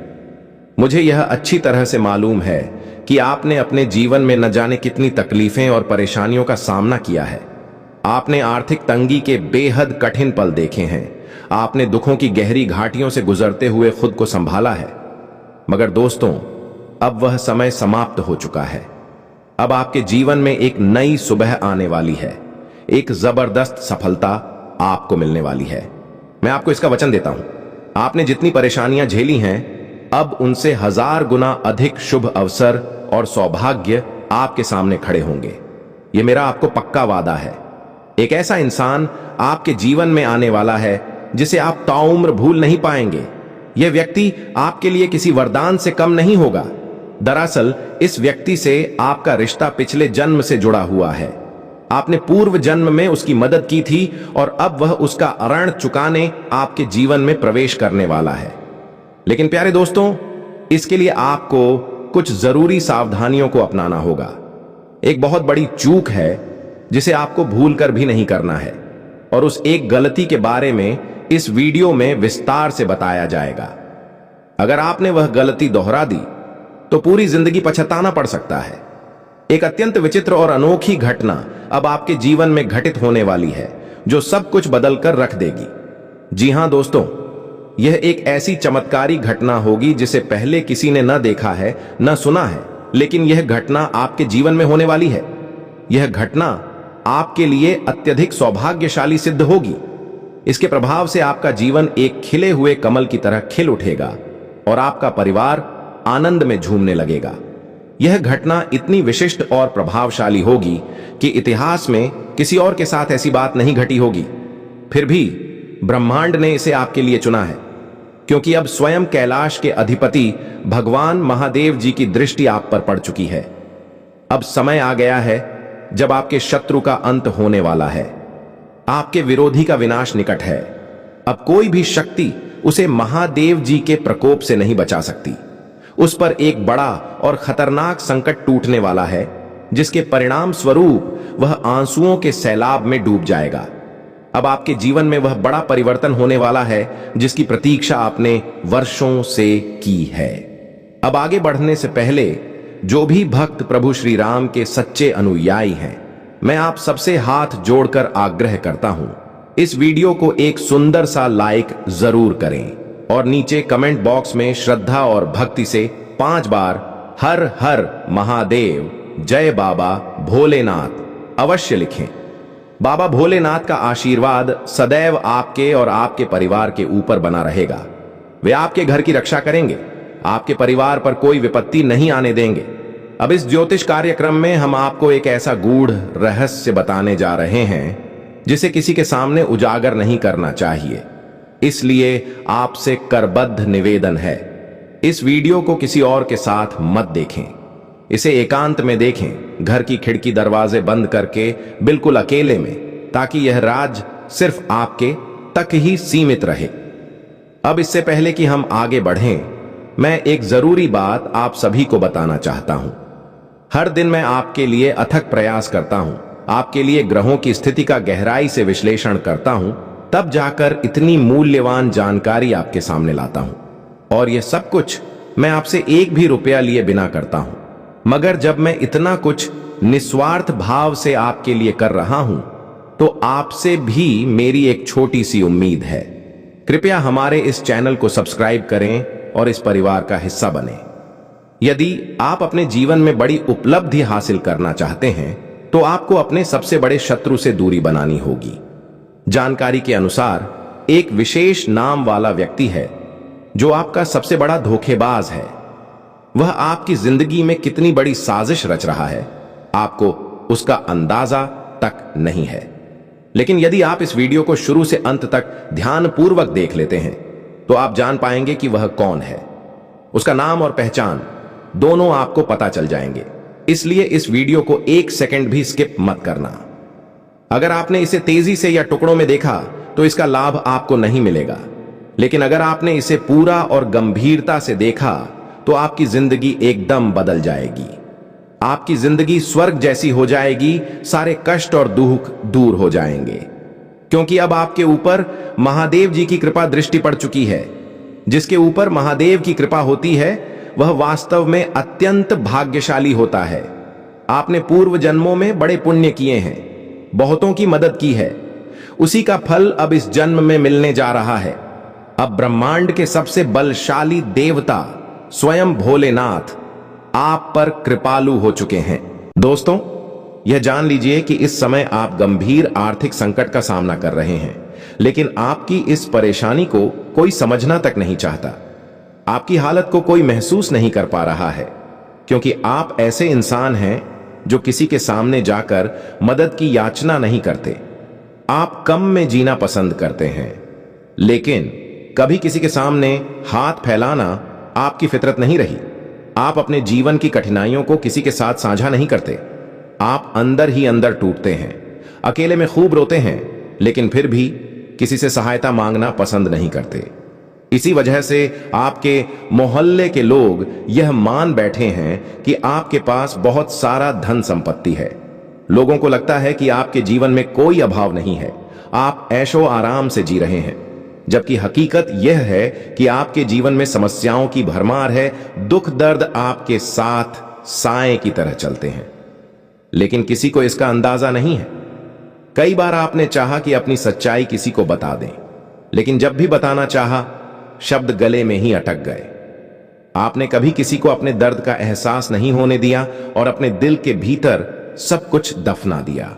मुझे यह अच्छी तरह से मालूम है कि आपने अपने जीवन में न जाने कितनी तकलीफें और परेशानियों का सामना किया है। आपने आर्थिक तंगी के बेहद कठिन पल देखे हैं। आपने दुखों की गहरी घाटियों से गुजरते हुए खुद को संभाला है। मगर दोस्तों, अब वह समय समाप्त हो चुका है। अब आपके जीवन में एक नई सुबह आने वाली है। एक जबरदस्त सफलता आपको मिलने वाली है। मैं आपको इसका वचन देता हूं। आपने जितनी परेशानियां झेली हैं, अब उनसे 1000 गुना अधिक शुभ अवसर और सौभाग्य आपके सामने खड़े होंगे। यह मेरा आपको पक्का वादा है। एक ऐसा इंसान आपके जीवन में आने वाला है जिसे आप ताउम्र भूल नहीं पाएंगे। यह व्यक्ति आपके लिए किसी वरदान से कम नहीं होगा। दरअसल इस व्यक्ति से आपका रिश्ता पिछले जन्म से जुड़ा हुआ है। आपने पूर्व जन्म में उसकी मदद की थी और अब वह उसका ऋण चुकाने आपके जीवन में प्रवेश करने वाला है। लेकिन प्यारे दोस्तों, इसके लिए आपको कुछ जरूरी सावधानियों को अपनाना होगा। एक बहुत बड़ी चूक है जिसे आपको भूल कर भी नहीं करना है, और उस एक गलती के बारे में इस वीडियो में विस्तार से बताया जाएगा। अगर आपने वह गलती दोहरा दी तो पूरी जिंदगी पछताना पड़ सकता है। एक अत्यंत विचित्र और अनोखी घटना अब आपके जीवन में घटित होने वाली है, जो सब कुछ बदलकर रख देगी। जी हां दोस्तों, यह एक ऐसी चमत्कारी घटना होगी जिसे पहले किसी ने न देखा है, न सुना है, लेकिन यह घटना आपके जीवन में होने वाली है। यह घटना आपके लिए अत्यधिक सौभाग्यशाली सिद्ध होगी। इसके प्रभाव से आपका जीवन एक खिले हुए कमल की तरह खिल उठेगा और आपका परिवार आनंद में झूमने लगेगा। यह घटना इतनी विशिष्ट और प्रभावशाली होगी कि इतिहास में किसी और के साथ ऐसी बात नहीं घटी होगी। फिर भी ब्रह्मांड ने इसे आपके लिए चुना है, क्योंकि अब स्वयं कैलाश के अधिपति भगवान महादेव जी की दृष्टि आप पर पड़ चुकी है। अब समय आ गया है जब आपके शत्रु का अंत होने वाला है। आपके विरोधी का विनाश निकट है। अब कोई भी शक्ति उसे महादेव जी के प्रकोप से नहीं बचा सकती। उस पर एक बड़ा और खतरनाक संकट टूटने वाला है, जिसके परिणाम स्वरूप वह आंसुओं के सैलाब में डूब जाएगा। अब आपके जीवन में वह बड़ा परिवर्तन होने वाला है जिसकी प्रतीक्षा आपने वर्षों से की है। अब आगे बढ़ने से पहले जो भी भक्त प्रभु श्री राम के सच्चे अनुयायी हैं, मैं आप सबसे हाथ जोड़कर आग्रह करता हूं, इस वीडियो को एक सुंदर सा लाइक जरूर करें और नीचे कमेंट बॉक्स में श्रद्धा और भक्ति से 5 बार हर हर महादेव, जय बाबा भोलेनाथ अवश्य लिखें। बाबा भोलेनाथ का आशीर्वाद सदैव आपके और आपके परिवार के ऊपर बना रहेगा। वे आपके घर की रक्षा करेंगे, आपके परिवार पर कोई विपत्ति नहीं आने देंगे। अब इस ज्योतिष कार्यक्रम में हम आपको एक ऐसा गूढ़ रहस्य बताने जा रहे हैं जिसे किसी के सामने उजागर नहीं करना चाहिए। इसलिए आपसे करबद्ध निवेदन है, इस वीडियो को किसी और के साथ मत देखें। इसे एकांत में देखें, घर की खिड़की दरवाजे बंद करके, बिल्कुल अकेले में, ताकि यह राज सिर्फ आपके तक ही सीमित रहे। अब इससे पहले कि हम आगे बढ़ें, मैं एक जरूरी बात आप सभी को बताना चाहता हूं। हर दिन मैं आपके लिए अथक प्रयास करता हूं, आपके लिए ग्रहों की स्थिति का गहराई से विश्लेषण करता हूं, तब जाकर इतनी मूल्यवान जानकारी आपके सामने लाता हूं। और यह सब कुछ मैं आपसे एक भी रुपया लिए बिना करता हूं। मगर जब मैं इतना कुछ निस्वार्थ भाव से आपके लिए कर रहा हूं, तो आपसे भी मेरी एक छोटी सी उम्मीद है। कृपया हमारे इस चैनल को सब्सक्राइब करें और इस परिवार का हिस्सा बनें। यदि आप अपने जीवन में बड़ी उपलब्धि हासिल करना चाहते हैं, तो आपको अपने सबसे बड़े शत्रु से दूरी बनानी होगी। जानकारी के अनुसार एक विशेष नाम वाला व्यक्ति है जो आपका सबसे बड़ा धोखेबाज है। वह आपकी जिंदगी में कितनी बड़ी साजिश रच रहा है, आपको उसका अंदाजा तक नहीं है। लेकिन यदि आप इस वीडियो को शुरू से अंत तक ध्यानपूर्वक देख लेते हैं, तो आप जान पाएंगे कि वह कौन है। उसका नाम और पहचान दोनों आपको पता चल जाएंगे। इसलिए इस वीडियो को 1 सेकंड भी स्किप मत करना। अगर आपने इसे तेजी से या टुकड़ों में देखा तो इसका लाभ आपको नहीं मिलेगा, लेकिन अगर आपने इसे पूरा और गंभीरता से देखा तो आपकी जिंदगी एकदम बदल जाएगी। आपकी जिंदगी स्वर्ग जैसी हो जाएगी, सारे कष्ट और दुख दूर हो जाएंगे, क्योंकि अब आपके ऊपर महादेव जी की कृपा दृष्टि पड़ चुकी है। जिसके ऊपर महादेव की कृपा होती है वह वास्तव में अत्यंत भाग्यशाली होता है। आपने पूर्व जन्मों में बड़े पुण्य किए हैं, बहुतों की मदद की है, उसी का फल अब इस जन्म में मिलने जा रहा है। अब ब्रह्मांड के सबसे बलशाली देवता स्वयं भोलेनाथ आप पर कृपालु हो चुके हैं। दोस्तों, यह जान लीजिए कि इस समय आप गंभीर आर्थिक संकट का सामना कर रहे हैं, लेकिन आपकी इस परेशानी को कोई समझना तक नहीं चाहता। आपकी हालत को कोई महसूस नहीं कर पा रहा है, क्योंकि आप ऐसे इंसान हैं जो किसी के सामने जाकर मदद की याचना नहीं करते। आप कम में जीना पसंद करते हैं, लेकिन कभी किसी के सामने हाथ फैलाना आपकी फितरत नहीं रही। आप अपने जीवन की कठिनाइयों को किसी के साथ साझा नहीं करते। आप अंदर ही अंदर टूटते हैं, अकेले में खूब रोते हैं, लेकिन फिर भी किसी से सहायता मांगना पसंद नहीं करते। इसी वजह से आपके मोहल्ले के लोग यह मान बैठे हैं कि आपके पास बहुत सारा धन संपत्ति है, लोगों को लगता है कि आपके जीवन में कोई अभाव नहीं है, आप ऐशो आराम से जी रहे हैं, जबकि हकीकत यह है कि आपके जीवन में समस्याओं की भरमार है। दुख दर्द आपके साथ साए की तरह चलते हैं, लेकिन किसी को इसका अंदाजा नहीं है। कई बार आपने चाहा कि अपनी सच्चाई किसी को बता दें, लेकिन जब भी बताना चाहा, शब्द गले में ही अटक गए। आपने कभी किसी को अपने दर्द का एहसास नहीं होने दिया और अपने दिल के भीतर सब कुछ दफना दिया।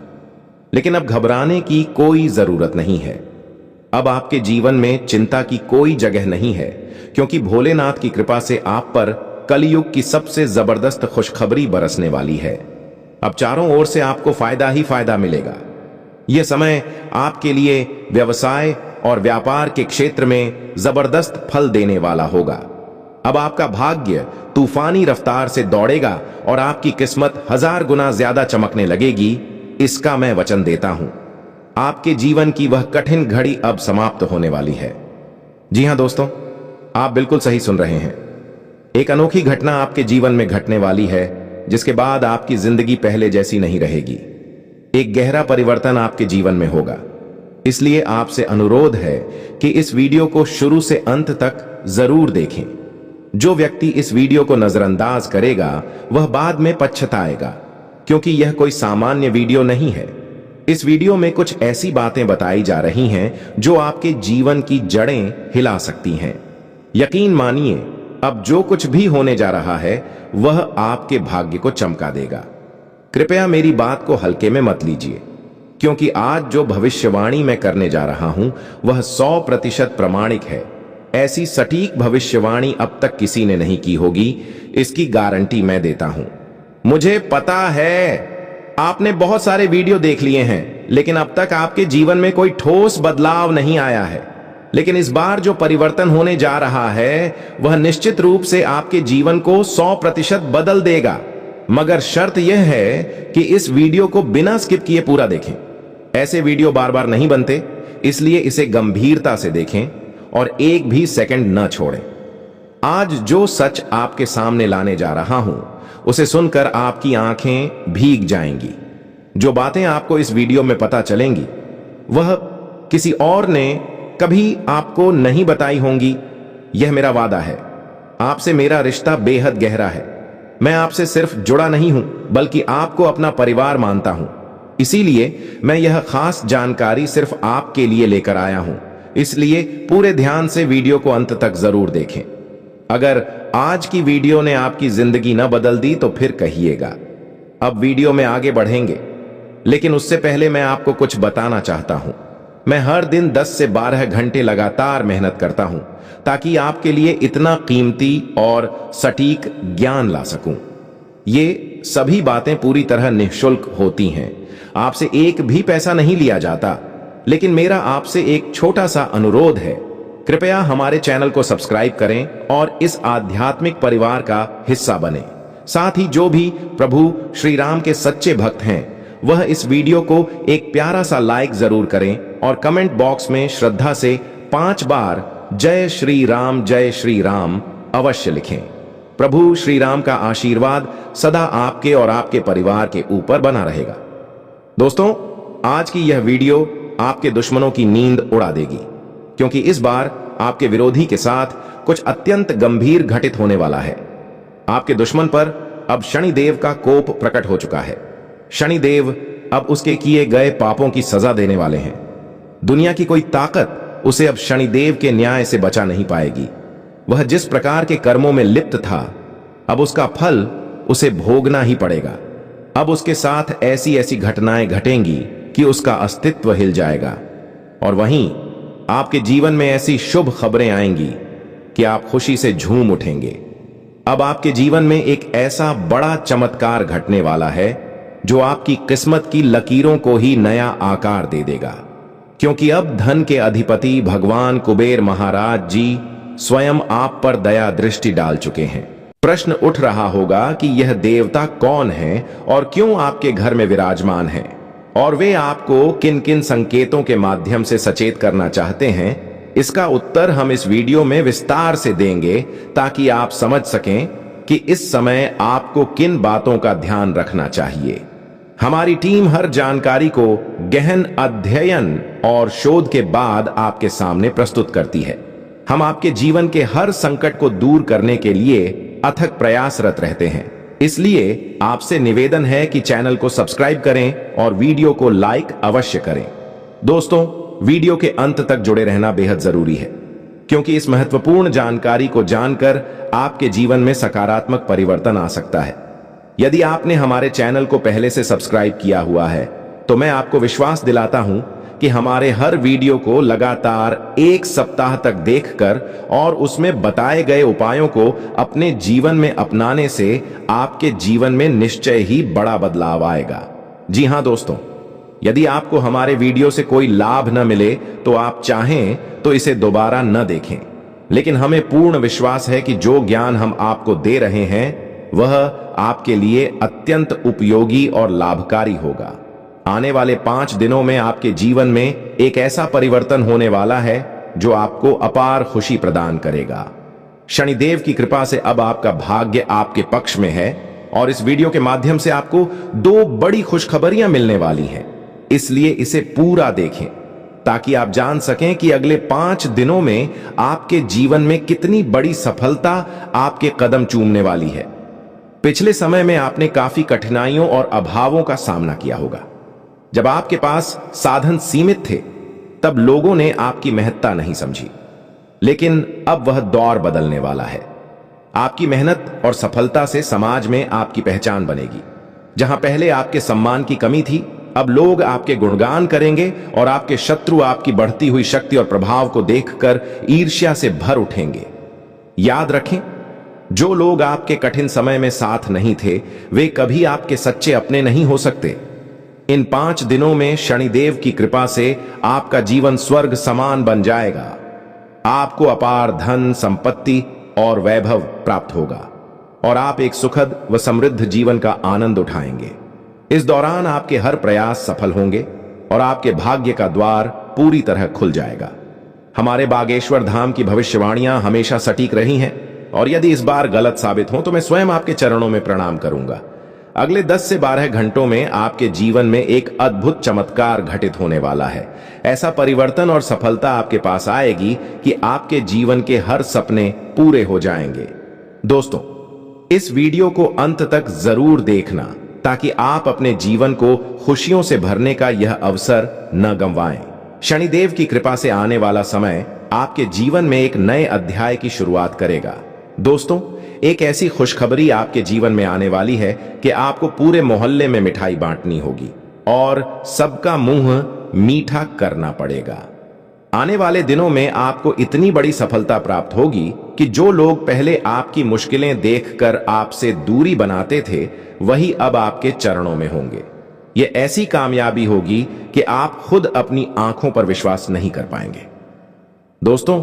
लेकिन अब घबराने की कोई जरूरत नहीं है। अब आपके जीवन में चिंता की कोई जगह नहीं है, क्योंकि भोलेनाथ की कृपा से आप पर कलयुग की सबसे जबरदस्त खुशखबरी बरसने वाली है। अब चारों ओर से आपको फायदा ही फायदा मिलेगा। यह समय आपके लिए व्यवसाय और व्यापार के क्षेत्र में जबरदस्त फल देने वाला होगा। अब आपका भाग्य तूफानी रफ्तार से दौड़ेगा और आपकी किस्मत 1000 गुना ज्यादा चमकने लगेगी, इसका मैं वचन देता हूं। आपके जीवन की वह कठिन घड़ी अब समाप्त होने वाली है। जी हां दोस्तों, आप बिल्कुल सही सुन रहे हैं। एक अनोखी घटना आपके जीवन में घटने वाली है, जिसके बाद आपकी जिंदगी पहले जैसी नहीं रहेगी। एक गहरा परिवर्तन आपके जीवन में होगा। इसलिए आपसे अनुरोध है कि इस वीडियो को शुरू से अंत तक जरूर देखें। जो व्यक्ति इस वीडियो को नजरअंदाज करेगा वह बाद में पछताएगा, क्योंकि यह कोई सामान्य वीडियो नहीं है। इस वीडियो में कुछ ऐसी बातें बताई जा रही हैं जो आपके जीवन की जड़ें हिला सकती हैं। यकीन मानिए, अब जो कुछ भी होने जा रहा है वह आपके भाग्य को चमका देगा। कृपया मेरी बात को हल्के में मत लीजिए, क्योंकि आज जो भविष्यवाणी मैं करने जा रहा हूं वह 100% प्रमाणिक है। ऐसी सटीक भविष्यवाणी अब तक किसी ने नहीं की होगी, इसकी गारंटी मैं देता हूं। मुझे पता है आपने बहुत सारे वीडियो देख लिए हैं, लेकिन अब तक आपके जीवन में कोई ठोस बदलाव नहीं आया है। लेकिन इस बार जो परिवर्तन होने जा रहा है वह निश्चित रूप से आपके जीवन को 100% बदल देगा। मगर शर्त यह है कि इस वीडियो को बिना स्किप किए पूरा देखें। ऐसे वीडियो बार बार नहीं बनते, इसलिए इसे गंभीरता से देखें और एक भी सेकंड न छोड़ें। आज जो सच आपके सामने लाने जा रहा हूं उसे सुनकर आपकी आंखें भीग जाएंगी। जो बातें आपको इस वीडियो में पता चलेंगी वह किसी और ने कभी आपको नहीं बताई होंगी। यह मेरा वादा है। आपसे मेरा रिश्ता बेहद गहरा है। मैं आपसे सिर्फ जुड़ा नहीं हूं, बल्कि आपको अपना परिवार मानता हूं। इसीलिए मैं यह खास जानकारी सिर्फ आपके लिए लेकर आया हूं। इसलिए पूरे ध्यान से वीडियो को अंत तक जरूर देखें। अगर आज की वीडियो ने आपकी जिंदगी न बदल दी तो फिर कहिएगा। अब वीडियो में आगे बढ़ेंगे, लेकिन उससे पहले मैं आपको कुछ बताना चाहता हूं। मैं हर दिन 10 से 12 घंटे लगातार मेहनत करता हूं ताकि आपके लिए इतना कीमती और सटीक ज्ञान ला सकूं। ये सभी बातें पूरी तरह निःशुल्क होती हैं। आपसे एक भी पैसा नहीं लिया जाता। लेकिन मेरा आपसे एक छोटा सा अनुरोध है, कृपया हमारे चैनल को सब्सक्राइब करें और इस आध्यात्मिक परिवार का हिस्सा बने। साथ ही जो भी प्रभु श्री राम के सच्चे भक्त हैं वह इस वीडियो को एक प्यारा सा लाइक जरूर करें और कमेंट बॉक्स में श्रद्धा से 5 बार जय श्री राम अवश्य लिखें। प्रभु श्री राम का आशीर्वाद सदा आपके और आपके परिवार के ऊपर बना रहेगा। दोस्तों, आज की यह वीडियो आपके दुश्मनों की नींद उड़ा देगी, क्योंकि इस बार आपके विरोधी के साथ कुछ अत्यंत गंभीर घटित होने वाला है। आपके दुश्मन पर अब शनिदेव का कोप प्रकट हो चुका है। शनिदेव अब उसके किए गए पापों की सजा देने वाले हैं। दुनिया की कोई ताकत उसे अब शनिदेव के न्याय से बचा नहीं पाएगी। वह जिस प्रकार के कर्मों में लिप्त था, अब उसका फल उसे भोगना ही पड़ेगा। अब उसके साथ ऐसी ऐसी घटनाएं घटेंगी कि उसका अस्तित्व हिल जाएगा। और वहीं आपके जीवन में ऐसी शुभ खबरें आएंगी कि आप खुशी से झूम उठेंगे। अब आपके जीवन में एक ऐसा बड़ा चमत्कार घटने वाला है जो आपकी किस्मत की लकीरों को ही नया आकार दे देगा, क्योंकि अब धन के अधिपति भगवान कुबेर महाराज जी स्वयं आप पर दया दृष्टि डाल चुके हैं। प्रश्न उठ रहा होगा कि यह देवता कौन है और क्यों आपके घर में विराजमान है, और वे आपको किन किन संकेतों के माध्यम से सचेत करना चाहते हैं। इसका उत्तर हम इस वीडियो में विस्तार से देंगे, ताकि आप समझ सकें कि इस समय आपको किन बातों का ध्यान रखना चाहिए। हमारी टीम हर जानकारी को गहन अध्ययन और शोध के बाद आपके सामने प्रस्तुत करती है। हम आपके जीवन के हर संकट को दूर करने के लिए अथक प्रयासरत रहते हैं। इसलिए आपसे निवेदन है कि चैनल को सब्सक्राइब करें और वीडियो को लाइक अवश्य करें। दोस्तों, वीडियो के अंत तक जुड़े रहना बेहद जरूरी है, क्योंकि इस महत्वपूर्ण जानकारी को जानकर आपके जीवन में सकारात्मक परिवर्तन आ सकता है। यदि आपने हमारे चैनल को पहले से सब्सक्राइब किया हुआ है तो मैं आपको विश्वास दिलाता हूं कि हमारे हर वीडियो को लगातार 1 सप्ताह तक देखकर और उसमें बताए गए उपायों को अपने जीवन में अपनाने से आपके जीवन में निश्चय ही बड़ा बदलाव आएगा। जी हां दोस्तों, यदि आपको हमारे वीडियो से कोई लाभ न मिले तो आप चाहें तो इसे दोबारा न देखें, लेकिन हमें पूर्ण विश्वास है कि जो ज्ञान हम आपको दे रहे हैं वह आपके लिए अत्यंत उपयोगी और लाभकारी होगा। आने वाले 5 दिनों में आपके जीवन में एक ऐसा परिवर्तन होने वाला है जो आपको अपार खुशी प्रदान करेगा। शनिदेव की कृपा से अब आपका भाग्य आपके पक्ष में है और इस वीडियो के माध्यम से आपको 2 बड़ी खुशखबरियां मिलने वाली हैं। इसलिए इसे पूरा देखें ताकि आप जान सकें कि अगले 5 दिनों में आपके जीवन में कितनी बड़ी सफलता आपके कदम चूमने वाली है। पिछले समय में आपने काफी कठिनाइयों और अभावों का सामना किया होगा। जब आपके पास साधन सीमित थे तब लोगों ने आपकी महत्ता नहीं समझी, लेकिन अब वह दौर बदलने वाला है। आपकी मेहनत और सफलता से समाज में आपकी पहचान बनेगी। जहां पहले आपके सम्मान की कमी थी, अब लोग आपके गुणगान करेंगे और आपके शत्रु आपकी बढ़ती हुई शक्ति और प्रभाव को देखकर ईर्ष्या से भर उठेंगे। याद रखें, जो लोग आपके कठिन समय में साथ नहीं थे वे कभी आपके सच्चे अपने नहीं हो सकते। इन 5 दिनों में शनिदेव की कृपा से आपका जीवन स्वर्ग समान बन जाएगा। आपको अपार धन, संपत्ति और वैभव प्राप्त होगा और आप एक सुखद व समृद्ध जीवन का आनंद उठाएंगे। इस दौरान आपके हर प्रयास सफल होंगे और आपके भाग्य का द्वार पूरी तरह खुल जाएगा। हमारे बागेश्वर धाम की भविष्यवाणियां हमेशा सटीक रही हैं और यदि इस बार गलत साबित हो तो मैं स्वयं आपके चरणों में प्रणाम करूंगा। अगले 10 से 12 घंटों में आपके जीवन में एक अद्भुत चमत्कार घटित होने वाला है। ऐसा परिवर्तन और सफलता आपके पास आएगी कि आपके जीवन के हर सपने पूरे हो जाएंगे। दोस्तों, इस वीडियो को अंत तक जरूर देखना ताकि आप अपने जीवन को खुशियों से भरने का यह अवसर न गंवाएं। शनिदेव की कृपा से आने वाला समय आपके जीवन में एक नए अध्याय की शुरुआत करेगा। दोस्तों, एक ऐसी खुशखबरी आपके जीवन में आने वाली है कि आपको पूरे मोहल्ले में मिठाई बांटनी होगी और सबका मुंह मीठा करना पड़ेगा। आने वाले दिनों में आपको इतनी बड़ी सफलता प्राप्त होगी कि जो लोग पहले आपकी मुश्किलें देखकर आपसे दूरी बनाते थे वही अब आपके चरणों में होंगे। यह ऐसी कामयाबी होगी कि आप खुद अपनी आंखों पर विश्वास नहीं कर पाएंगे। दोस्तों,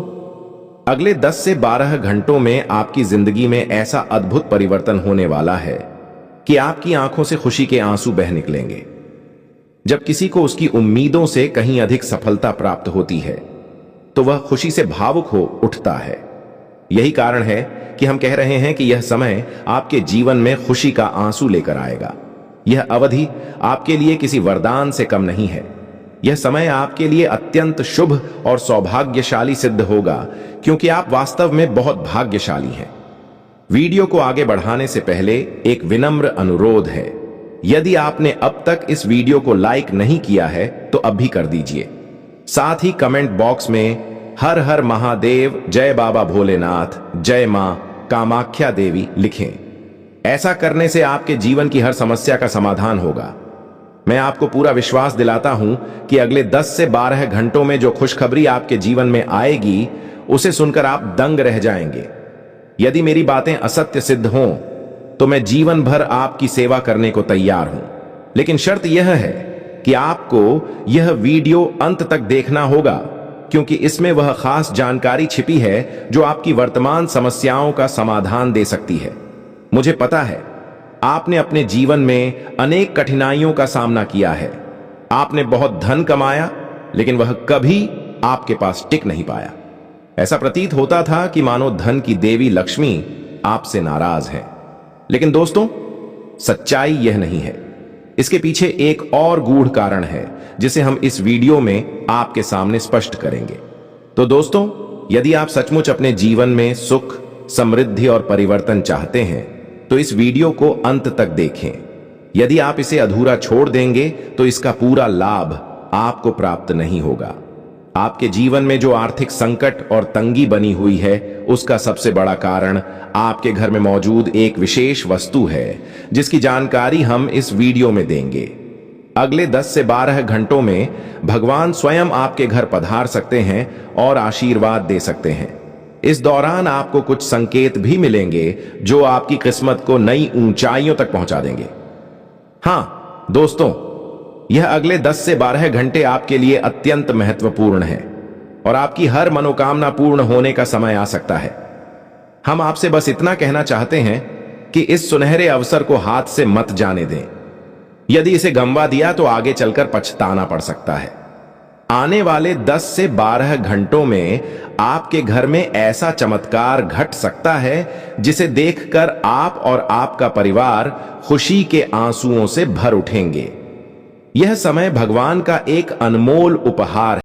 अगले 10 से 12 घंटों में आपकी जिंदगी में ऐसा अद्भुत परिवर्तन होने वाला है कि आपकी आंखों से खुशी के आंसू बह निकलेंगे। जब किसी को उसकी उम्मीदों से कहीं अधिक सफलता प्राप्त होती है तो वह खुशी से भावुक हो उठता है। यही कारण है कि हम कह रहे हैं कि यह समय आपके जीवन में खुशी का आंसू लेकर आएगा। यह अवधि आपके लिए किसी वरदान से कम नहीं है। यह समय आपके लिए अत्यंत शुभ और सौभाग्यशाली सिद्ध होगा, क्योंकि आप वास्तव में बहुत भाग्यशाली हैं। वीडियो को आगे बढ़ाने से पहले एक विनम्र अनुरोध है। यदि आपने अब तक इस वीडियो को लाइक नहीं किया है तो अब भी कर दीजिए। साथ ही कमेंट बॉक्स में हर हर महादेव, जय बाबा भोलेनाथ, जय मां कामाख्या देवी लिखें। ऐसा करने से आपके जीवन की हर समस्या का समाधान होगा। मैं आपको पूरा विश्वास दिलाता हूं कि अगले 10 से 12 घंटों में जो खुशखबरी आपके जीवन में आएगी उसे सुनकर आप दंग रह जाएंगे। यदि मेरी बातें असत्य सिद्ध हों तो मैं जीवन भर आपकी सेवा करने को तैयार हूं, लेकिन शर्त यह है कि आपको यह वीडियो अंत तक देखना होगा, क्योंकि इसमें वह खास जानकारी छिपी है जो आपकी वर्तमान समस्याओं का समाधान दे सकती है। मुझे पता है आपने अपने जीवन में अनेक कठिनाइयों का सामना किया है। आपने बहुत धन कमाया, लेकिन वह कभी आपके पास टिक नहीं पाया। ऐसा प्रतीत होता था कि मानो धन की देवी लक्ष्मी आपसे नाराज है। लेकिन दोस्तों, सच्चाई यह नहीं है। इसके पीछे एक और गूढ़ कारण है जिसे हम इस वीडियो में आपके सामने स्पष्ट करेंगे। तो दोस्तों, यदि आप सचमुच अपने जीवन में सुख, समृद्धि और परिवर्तन चाहते हैं तो इस वीडियो को अंत तक देखें। यदि आप इसे अधूरा छोड़ देंगे तो इसका पूरा लाभ आपको प्राप्त नहीं होगा। आपके जीवन में जो आर्थिक संकट और तंगी बनी हुई है उसका सबसे बड़ा कारण आपके घर में मौजूद एक विशेष वस्तु है जिसकी जानकारी हम इस वीडियो में देंगे। अगले 10 से 12 घंटों में भगवान स्वयं आपके घर पधार सकते हैं और आशीर्वाद दे सकते हैं। इस दौरान आपको कुछ संकेत भी मिलेंगे जो आपकी किस्मत को नई ऊंचाइयों तक पहुंचा देंगे। हां दोस्तों, यह अगले 10 से 12 घंटे आपके लिए अत्यंत महत्वपूर्ण है और आपकी हर मनोकामना पूर्ण होने का समय आ सकता है। हम आपसे बस इतना कहना चाहते हैं कि इस सुनहरे अवसर को हाथ से मत जाने दें। यदि इसे गंवा दिया तो आगे चलकर पछताना पड़ सकता है। आने वाले 10 से 12 घंटों में आपके घर में ऐसा चमत्कार घट सकता है जिसे देखकर आप और आपका परिवार खुशी के आंसुओं से भर उठेंगे। यह समय भगवान का एक अनमोल उपहार